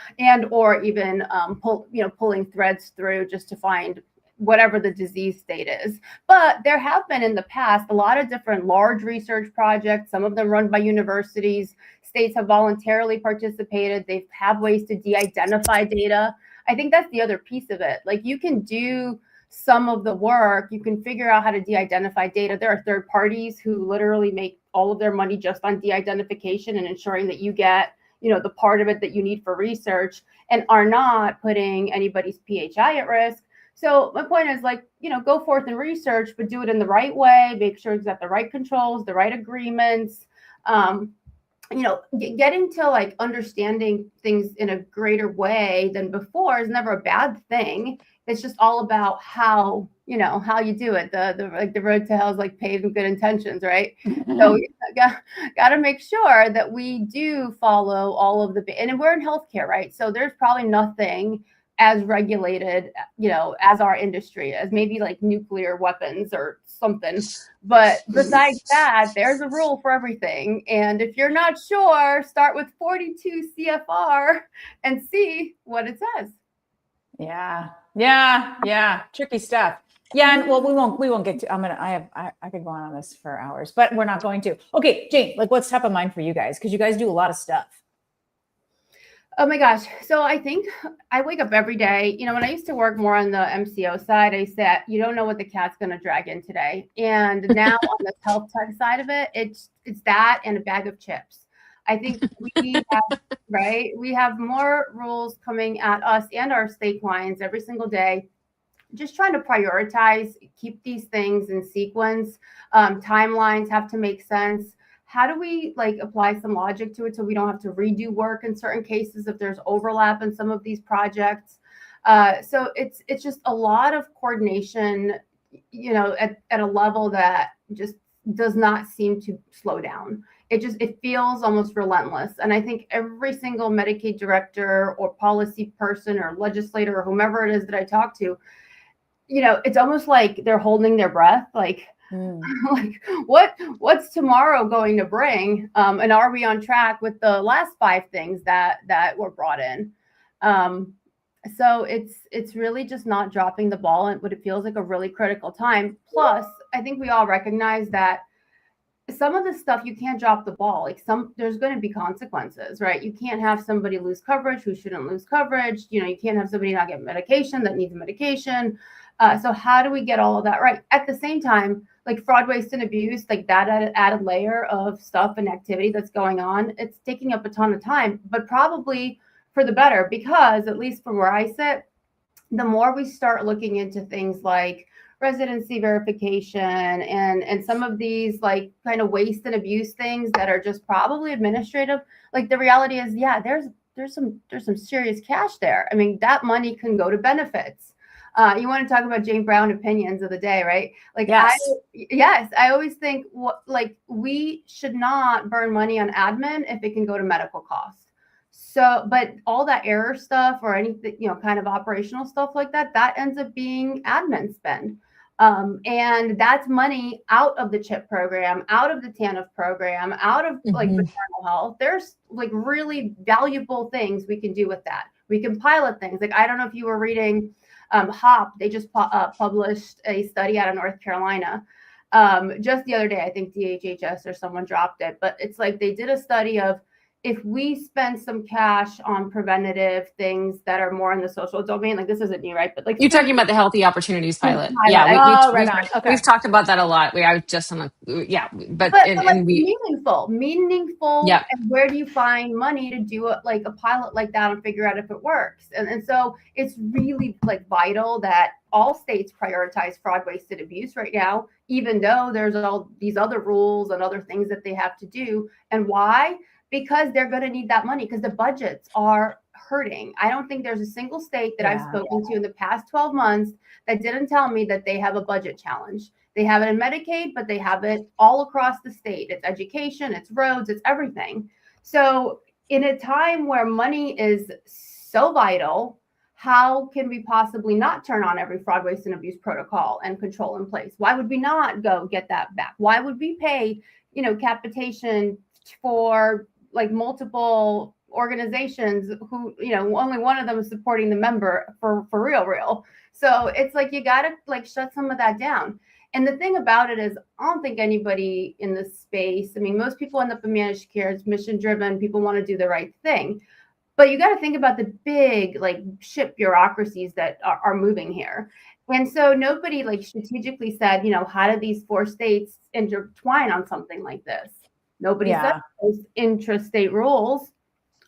or even pulling threads through just to find whatever the disease state is. But there have been in the past a lot of different large research projects, some of them run by universities. States have voluntarily participated. They have ways to de-identify data. I think that's the other piece of it. Like you can do some of the work. You can figure out how to de-identify data. There are third parties who literally make all of their money just on de-identification and ensuring that you get, the part of it that you need for research and are not putting anybody's PHI at risk. So my point is go forth and research, but do it in the right way. Make sure it's got the right controls, the right agreements. Getting to understanding things in a greater way than before is never a bad thing. It's just all about how you do it. The road to hell is paved with good intentions, right? So we got to make sure that we do follow all of and we're in healthcare, right? So there's probably nothing as regulated, as our industry, as maybe nuclear weapons or something. But besides that, there's a rule for everything. And if you're not sure, start with 42 CFR and see what it says. Yeah. Tricky stuff. Yeah, and well, we won't get to. I could go on this for hours, but we're not going to. Okay, Jane, what's top of mind for you guys? Because you guys do a lot of stuff. Oh my gosh. So I think I wake up every day. When I used to work more on the MCO side, I said, you don't know what the cat's going to drag in today. And now on the health tech side of it, it's that and a bag of chips. I think we have more rules coming at us and our state clients every single day. Just trying to prioritize, keep these things in sequence. Timelines have to make sense. How do we apply some logic to it so we don't have to redo work in certain cases if there's overlap in some of these projects? So it's just a lot of coordination, at a level that just does not seem to slow down. It feels almost relentless. And I think every single Medicaid director or policy person or legislator or whomever it is that I talk to, it's almost like they're holding their breath, what's tomorrow going to bring? And are we on track with the last 5 things that were brought in? So it's really just not dropping the ball at what it feels like a really critical time. Plus, I think we all recognize that some of the stuff you can't drop the ball. There's going to be consequences, right? You can't have somebody lose coverage who shouldn't lose coverage. You can't have somebody not get medication that needs medication. So how do we get all of that right? At the same time, fraud, waste, and abuse, that added layer of stuff and activity that's going on, it's taking up a ton of time, but probably for the better, because at least from where I sit, the more we start looking into things like residency verification and some of these kind of waste and abuse things that are just probably administrative, the reality is, there's some serious cash there. I mean, that money can go to benefits. You want to talk about Jane Brown opinions of the day, right? Yes. I always think we should not burn money on admin if it can go to medical costs. So, but all that error stuff or anything, kind of operational stuff like that ends up being admin spend. And that's money out of the CHIP program, out of the TANF program, out of maternal health. There's really valuable things we can do with that. We can pilot things. I don't know if you were reading HOP, they just published a study out of North Carolina just the other day. I think DHHS or someone dropped it, but it's they did a study of if we spend some cash on preventative things that are more in the social domain, this isn't new, right? But you're talking about the Healthy Opportunities pilot. We've talked about that a lot. I was just on but meaningful. Yeah. And where do you find money to do a pilot like that and figure out if it works? And so it's really vital that all states prioritize fraud, waste, and abuse right now, even though there's all these other rules and other things that they have to do. And why? Because they're going to need that money because the budgets are hurting. I don't think there's a single state that I've spoken to in the past 12 months that didn't tell me that they have a budget challenge. They have it in Medicaid, but they have it all across the state. It's education, it's roads, it's everything. So in a time where money is so vital, how can we possibly not turn on every fraud, waste, and abuse protocol and control in place? Why would we not go get that back? Why would we pay, capitation for multiple organizations who, only one of them is supporting the member for real. So it's you gotta shut some of that down. And the thing about it is, I don't think anybody in this space, most people end up in managed care. It's mission driven. People want to do the right thing. But you got to think about the big like ship bureaucracies that are moving here. And so nobody like strategically said, you know, how do these 4 states intertwine on something like this? Nobody said those intrastate rules.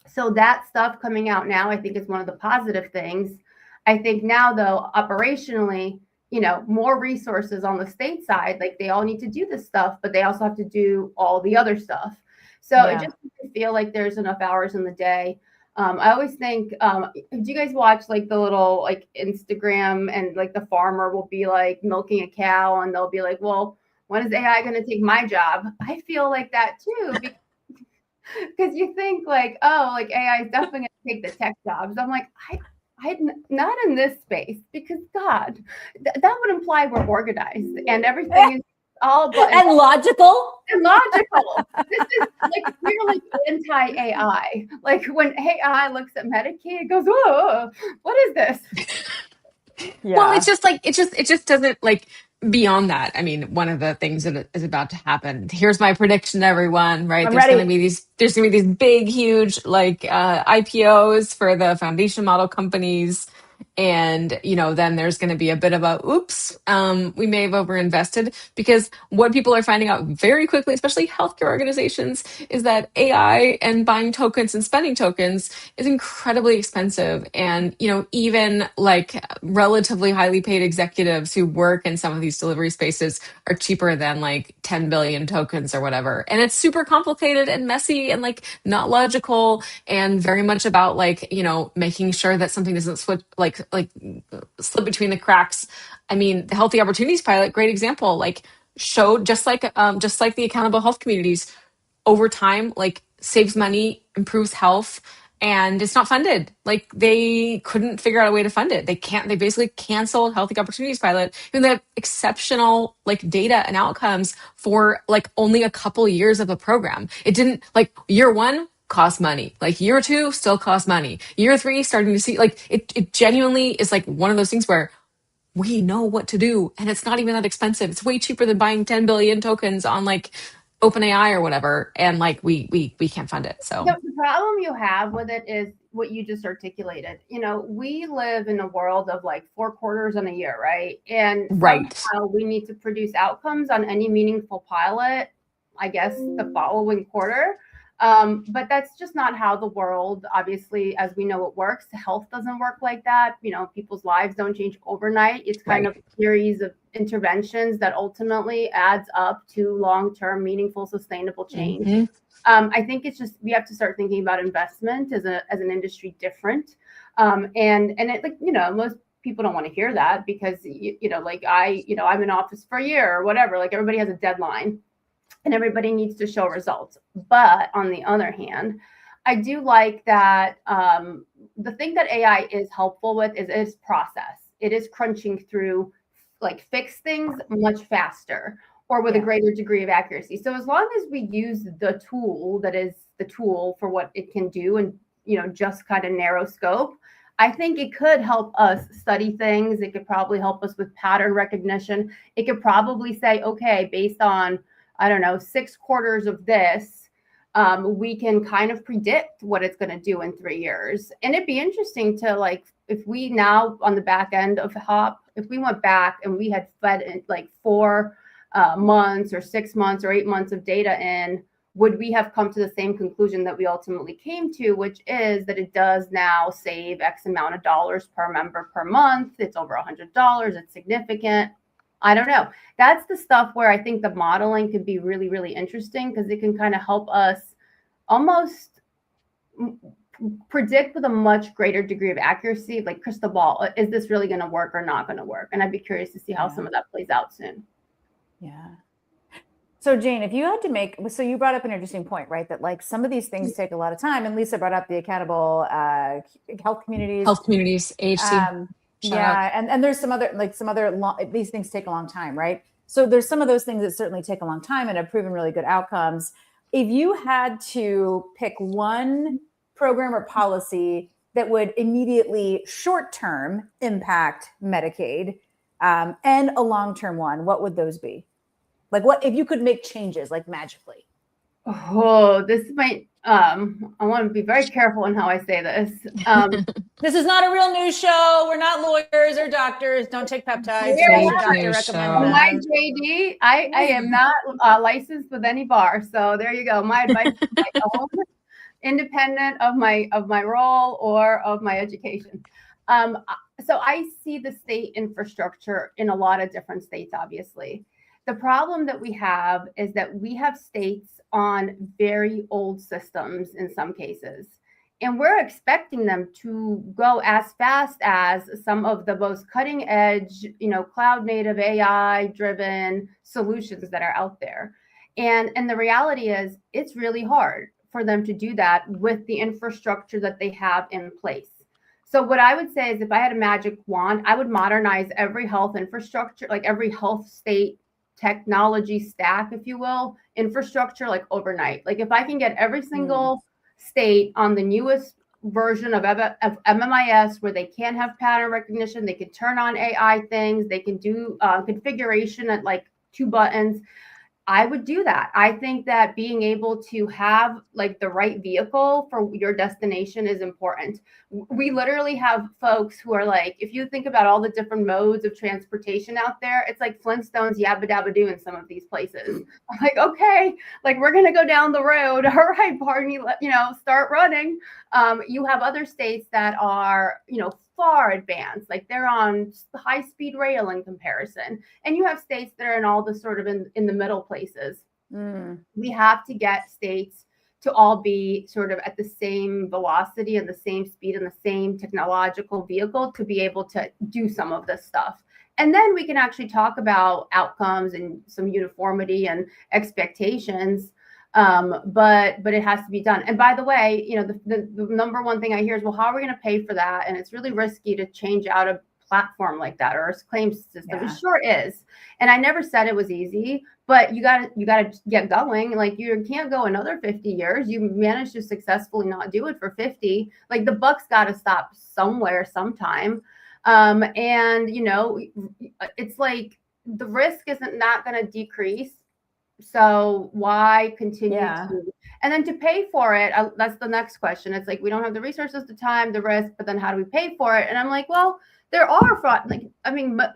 So that stuff coming out now, I think, is one of the positive things. I think now, though, operationally, you know, more resources on the state side, like they all need to do this stuff, but they also have to do all the other stuff. So it just makes me feel like there's enough hours in the day. I always think, do you guys watch like the little like Instagram and like the farmer will be like milking a cow and they'll be like, well, when is AI going to take my job? I feel like that too, because you think like, oh, like AI is definitely going to take the tech jobs. I'm like, I not in this space, because God, that would imply we're organized and everything is all and logical. And logical. This is like, we're like anti-AI. Like when AI looks at Medicaid, it goes, "Whoa, what is this?" Yeah. Well, it's just like it just doesn't like beyond that. I mean, one of the things that is about to happen. Here's my prediction, everyone. Right? There's going to be these big, huge like IPOs for the foundation model companies. And, you know, then there's going to be a bit of a, oops, we may have overinvested, because what people are finding out very quickly, especially healthcare organizations, is that AI and buying tokens and spending tokens is incredibly expensive. And, you know, even like relatively highly paid executives who work in some of these delivery spaces are cheaper than like 10 billion tokens or whatever. And it's super complicated and messy and like not logical, and very much about like, you know, making sure that something doesn't slip between the cracks. I mean, the Healthy Opportunities Pilot, great example, like showed just like the accountable health communities, over time, like saves money, improves health, and it's not funded. Like they couldn't figure out a way to fund it. They basically canceled Healthy Opportunities Pilot, and they have exceptional like data and outcomes for like only a couple years of a program. It didn't, like, year 1 cost money, like year 2 still cost money, year 3 starting to see, like it genuinely is like one of those things where we know what to do, and it's not even that expensive. It's way cheaper than buying 10 billion tokens on like OpenAI or whatever, and like we can't fund it. So the problem you have with it is what you just articulated. You know, we live in a world of like 4 quarters in a year, right? And somehow we need to produce outcomes on any meaningful pilot, I guess, the following quarter. But that's just not how the world, obviously, as we know, it works. Health doesn't work like that. You know, people's lives don't change overnight. It's kind of a series of interventions that ultimately adds up to long-term, meaningful, sustainable change. Mm-hmm. I think it's just, we have to start thinking about investment as an industry different. And it, like, you know, most people don't want to hear that because, you know, like I'm in office for a year or whatever, like everybody has a deadline. And everybody needs to show results. But on the other hand, I do like that the thing that AI is helpful with is its process. It is crunching through, like, fix things much faster or with a greater degree of accuracy. So as long as we use the tool that is the tool for what it can do and, you know, just kind of narrow scope, I think it could help us study things. It could probably help us with pattern recognition. It could probably say, okay, based on, I don't know, 6 quarters of this, we can kind of predict what it's going to do in 3 years. And it'd be interesting to, like, if we now on the back end of HOP, if we went back and we had fed in like 4 months or 6 months or 8 months of data in, would we have come to the same conclusion that we ultimately came to, which is that it does now save X amount of dollars per member per month. It's over $100. It's significant. I don't know. That's the stuff where I think the modeling could be really, really interesting because it can kind of help us almost predict with a much greater degree of accuracy, like crystal ball. Is this really going to work or not going to work? And I'd be curious to see how some of that plays out soon. Yeah. So Jane, if you had to make, so you brought up an interesting point, right? That like some of these things take a lot of time, and Lisa brought up the accountable health communities, AHC. And there's some other these things take a long time, right? So there's some of those things that certainly take a long time and have proven really good outcomes. If you had to pick one program or policy that would immediately short-term impact Medicaid and a long-term one, what would those be? Like, what if you could make changes like magically? Oh, this might I want to be very careful in how I say this. This is not a real news show. We're not lawyers or doctors. Don't take peptides. Fake Your doctor news recommend show. My them. JD, I am not licensed with any bar, so there you go. My advice is my own, independent of my role or of my education. So I see the state infrastructure in a lot of different states, obviously. The problem that we have is that we have states on very old systems in some cases. And we're expecting them to go as fast as some of the most cutting edge, cloud native AI driven solutions that are out there. And the reality is it's really hard for them to do that with the infrastructure that they have in place. So what I would say is if I had a magic wand, I would modernize every health infrastructure, like every health state technology stack, if you will, infrastructure, like overnight. Like if I can get every single state on the newest version of MMIS where they can have pattern recognition, they can turn on AI things, they can do configuration at like 2 buttons, I would do that. I think that being able to have like the right vehicle for your destination is important. We literally have folks who are like, if you think about all the different modes of transportation out there, it's like Flintstones yabba dabba doo in some of these places. I'm like, okay, like we're gonna go down the road. All right, Barney, start running. You have other states that are, far advanced, like they're on high speed rail in comparison. And you have states that are in all the sort of in the middle places. We have to get states to all be sort of at the same velocity and the same speed and the same technological vehicle to be able to do some of this stuff. And then we can actually talk about outcomes and some uniformity and expectations. But it has to be done. And by the way, the number one thing I hear is, well, how are we going to pay for that? And it's really risky to change out a platform like that or a claims system. Yeah. It sure is. And I never said it was easy, but you got to get going. Like you can't go another 50 years. You managed to successfully not do it for 50. Like the buck's got to stop somewhere, sometime. And it's like the risk isn't not going to decrease. So why continue to, and then to pay for it, that's the next question. It's like, we don't have the resources, the time, the risk, but then how do we pay for it? And I'm like, well, there are fraud.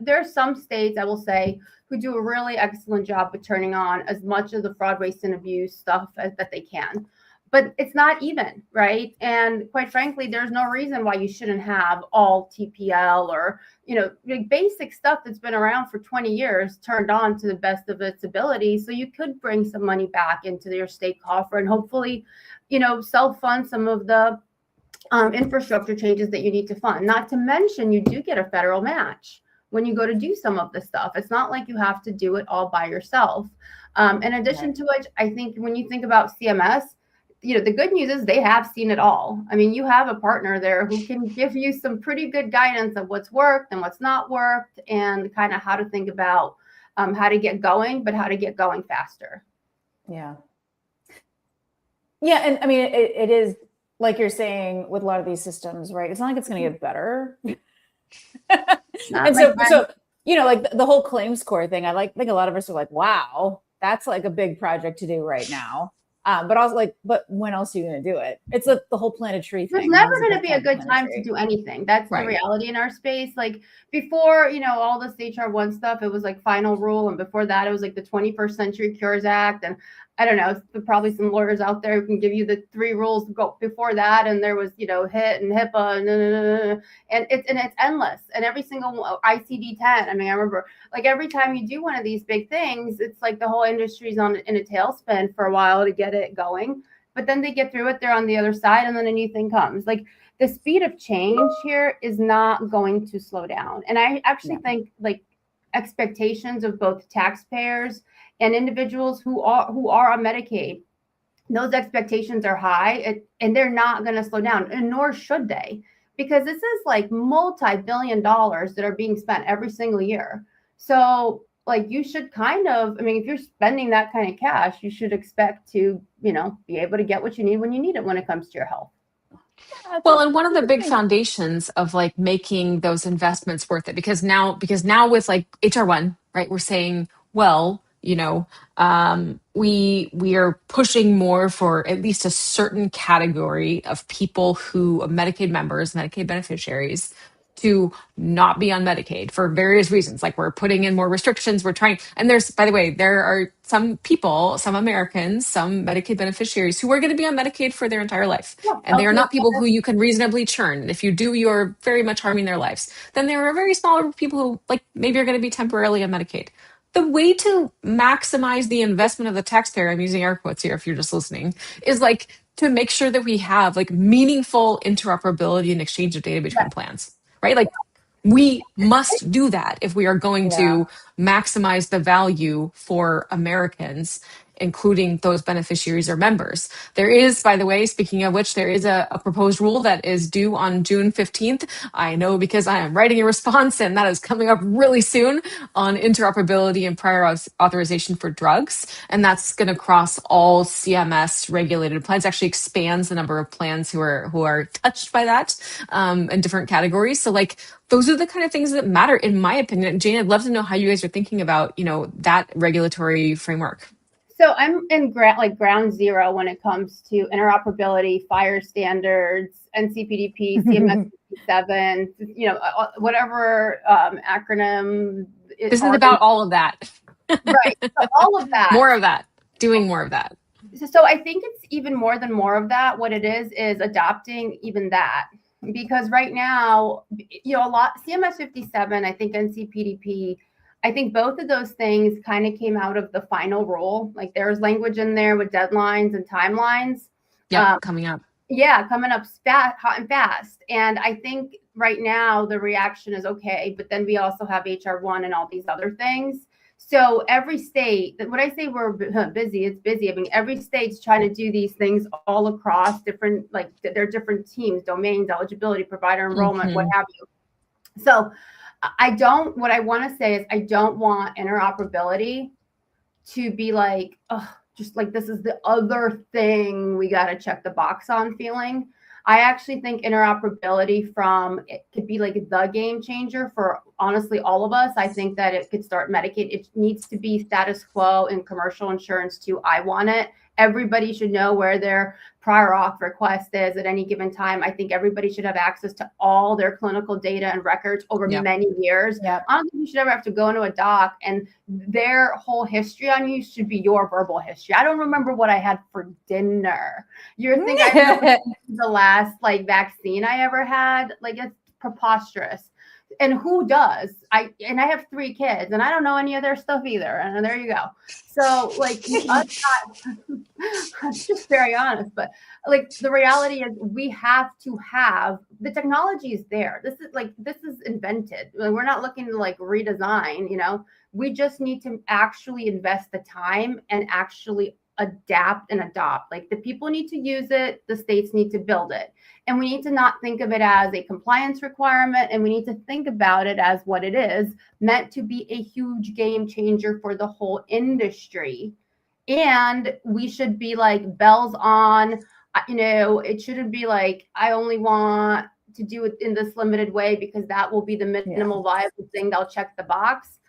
There are some states, I will say, who do a really excellent job of turning on as much of the fraud, waste, and abuse stuff that they can. But it's not even, right? And quite frankly, there's no reason why you shouldn't have all TPL or, basic stuff that's been around for 20 years turned on to the best of its ability. So you could bring some money back into your state coffer and hopefully, self-fund some of the infrastructure changes that you need to fund. Not to mention, you do get a federal match when you go to do some of this stuff. It's not like you have to do it all by yourself. In addition to which, I think when you think about CMS, the good news is they have seen it all. I mean, you have a partner there who can give you some pretty good guidance of what's worked and what's not worked and kind of how to think about how to get going, but how to get going faster. Yeah. Yeah. And I mean, it is like you're saying with a lot of these systems, right? It's not like it's going to get better. And so, like the whole claims core thing, think a lot of us are like, wow, that's like a big project to do right now. But I was like, but when else are you going to do it? It's like the whole planetary thing. There's never going to be a good time to do anything. That's the reality in our space. Like before, all this HR1 stuff, it was like final rule. And before that, it was like the 21st Century Cures Act. And I don't know, there's probably some lawyers out there who can give you the 3 rules to go before that. And there was, HIT and HIPAA and it's endless. And every single ICD-10. I mean, I remember like every time you do one of these big things, it's like the whole industry's in a tailspin for a while to get it going. But then they get through it, they're on the other side, and then a new thing comes. Like the speed of change here is not going to slow down. And I actually think like expectations of both taxpayers and individuals who are on Medicaid, those expectations are high and they're not going to slow down, and nor should they, because this is like multi-billion dollars that are being spent every single year. So like you should if you're spending that kind of cash, you should expect to, be able to get what you need when you need it when it comes to your health. Well, and one of the big foundations of like making those investments worth it, because now with like HR1, right, we're saying, well, we are pushing more for at least a certain category of people of Medicaid members, Medicaid beneficiaries, to not be on Medicaid for various reasons. Like we're putting in more restrictions. We're trying, and by the way, there are some people, some Americans, some Medicaid beneficiaries who are going to be on Medicaid for their entire life. And they are not people who you can reasonably churn. If you do, you're very much harming their lives. Then there are a very small group of people who maybe are going to be temporarily on Medicaid. The way to maximize the investment of the taxpayer, I'm using air quotes here if you're just listening, is to make sure that we have meaningful interoperability and exchange of data between plans. Right? We must do that if we are going to maximize the value for Americans, including those beneficiaries or members. There is, by the way, speaking of which, there is a proposed rule that is due on June 15th. I know because I am writing a response, and that is coming up really soon, on interoperability and prior authorization for drugs. And that's going to cross all CMS regulated plans, actually expands the number of plans who are touched by that in different categories. So those are the kind of things that matter, in my opinion. Jane, I'd love to know how you guys are thinking about, that regulatory framework. So I'm in ground zero when it comes to interoperability, fire standards, NCPDP, CMS 57, whatever acronym. This is about all of that. Right. So all of that. More of that. Doing more of that. So I think it's even more than more of that. What it is adopting even that. Because right now, a lot, CMS 57, I think NCPDP, I think both of those things kind of came out of the final rule. There's language in there with deadlines and timelines. Yeah, coming up. Yeah, coming up hot and fast. And I think right now the reaction is okay, but then we also have HR1 and all these other things. So every state, when I say we're busy, it's busy. I mean, every state's trying to do these things all across different, their different teams, domains, eligibility, provider enrollment, what have you. So what I want to say is I don't want interoperability to be this is the other thing we got to check the box on feeling. I actually think interoperability it could be the game changer for honestly all of us. I think that it could start Medicaid. It needs to be status quo in commercial insurance too. I want it. Everybody should know where their prior auth request is at any given time. I think everybody should have access to all their clinical data and records over many years. I don't think you should ever have to go into a doc and their whole history on you should be your verbal history. I don't remember what I had for dinner. You think I remember the last vaccine I ever had? It's preposterous. And who does? I have 3 kids and I don't know any of their stuff either. And there you go. So I'm just very honest, but the reality is we have to have the technology is there. This is invented. We're not looking to redesign, we just need to actually invest the time and actually adapt and adopt. The people need to use it. The states need to build it. And we need to not think of it as a compliance requirement. And we need to think about it as what it is, meant to be a huge game changer for the whole industry. And we should be bells on, it shouldn't be I only want to do it in this limited way because that will be the minimal viable thing. They'll check the box.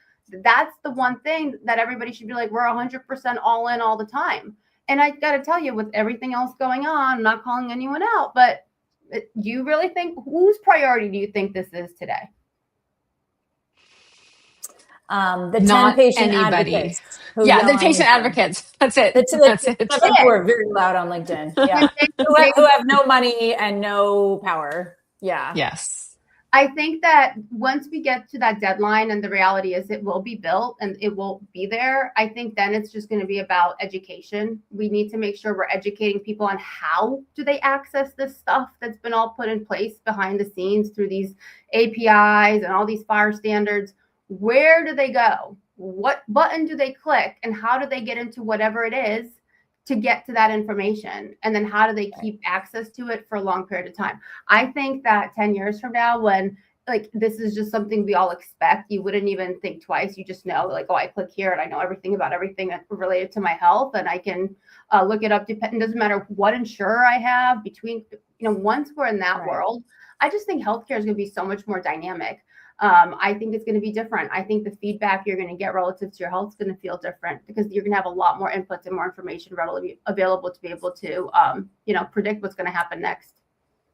That's the one thing that everybody should be we're 100% all in all the time. And I got to tell you, with everything else going on, I'm not calling anyone out, but do you really think, whose priority do you think this is today? The 10 patient advocates. The patient advocates. That's it. That's it. Who are very loud on LinkedIn. Yeah. who have no money and no power. Yeah. Yes. I think that once we get to that deadline and the reality is it will be built and it will be there, I think then it's just going to be about education. We need to make sure we're educating people on how do they access this stuff that's been all put in place behind the scenes through these APIs and all these fire standards. Where do they go? What button do they click? And how do they get into whatever it is to get to that information? And then how do they keep access to it for a long period of time? I think that 10 years from now, when this is just something we all expect, you wouldn't even think twice. You just know I click here and I know everything about everything that's related to my health. And I can look it up. It doesn't matter what insurer I have between, once we're in that world, I just think healthcare is going to be so much more dynamic. I think it's going to be different. I think the feedback you're going to get relative to your health is going to feel different because you're going to have a lot more inputs and more information readily available to be able to, predict what's going to happen next.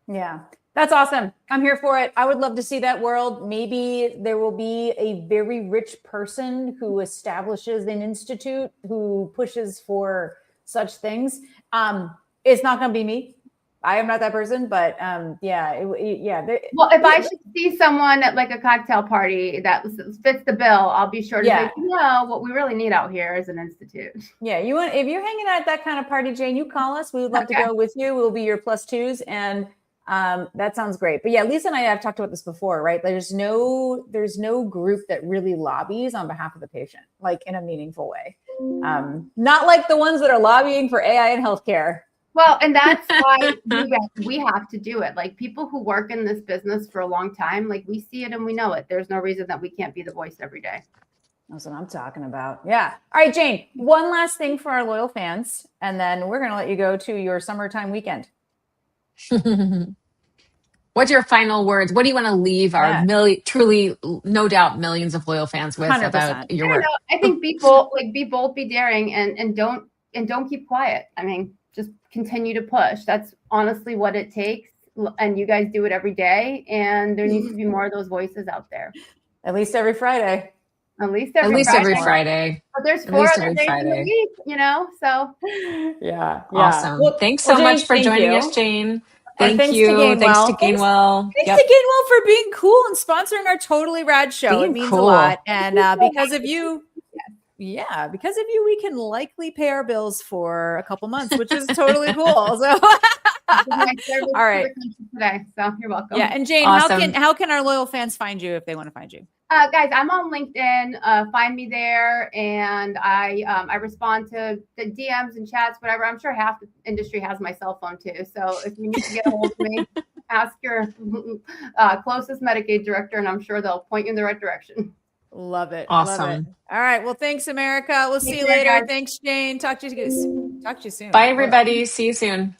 Yeah, that's awesome. I'm here for it. I would love to see that world. Maybe there will be a very rich person who establishes an institute who pushes for such things. It's not going to be me. I am not that person, but well, if I should see someone at like a cocktail party that fits the bill, I'll be sure to say, what we really need out here is an institute. Yeah, if you're hanging out at that kind of party, Jane, you call us. We would love to go with you. We'll be your +2s, and that sounds great. But yeah, Lisa and I have talked about this before, right? There's no group that really lobbies on behalf of the patient, like in a meaningful way. Not like the ones that are lobbying for AI in healthcare. Well, and that's why we have to do it. Like people who work in this business for a long time, like we see it and we know it. There's no reason that we can't be the voice every day. That's what I'm talking about. Yeah. All right, Jane, one last thing for our loyal fans, and then we're going to let you go to your summertime weekend. What's your final words? What do you want to leave our truly, no doubt, millions of loyal fans with 100%. About your work? I think be bold, be daring, and don't keep quiet. I mean, just continue to push. That's honestly what it takes. And you guys do it every day. And there needs to be more of those voices out there. At least every Friday. At least every Friday. But there's 4 other days in the week, so. Yeah. Awesome. Well, thanks so much for joining us, Jane. Thank you. Thanks to Gainwell. Thanks to Gainwell for being cool and sponsoring our Totally Rad show. It means a lot. And because of you, we can likely pay our bills for a couple months, which is totally cool. So, all right. Today, so you're welcome. Yeah, and Jane, how can our loyal fans find you if they want to find you? Guys, I'm on LinkedIn. Find me there, and I respond to the DMs and chats, whatever. I'm sure half the industry has my cell phone too. So if you need to get a hold of me, ask your closest Medicaid director, and I'm sure they'll point you in the right direction. Love it. Awesome. Love it. All right. Well, thanks, America. We'll see you later. Thanks, Jane. Talk to you soon. Bye, everybody. See you soon.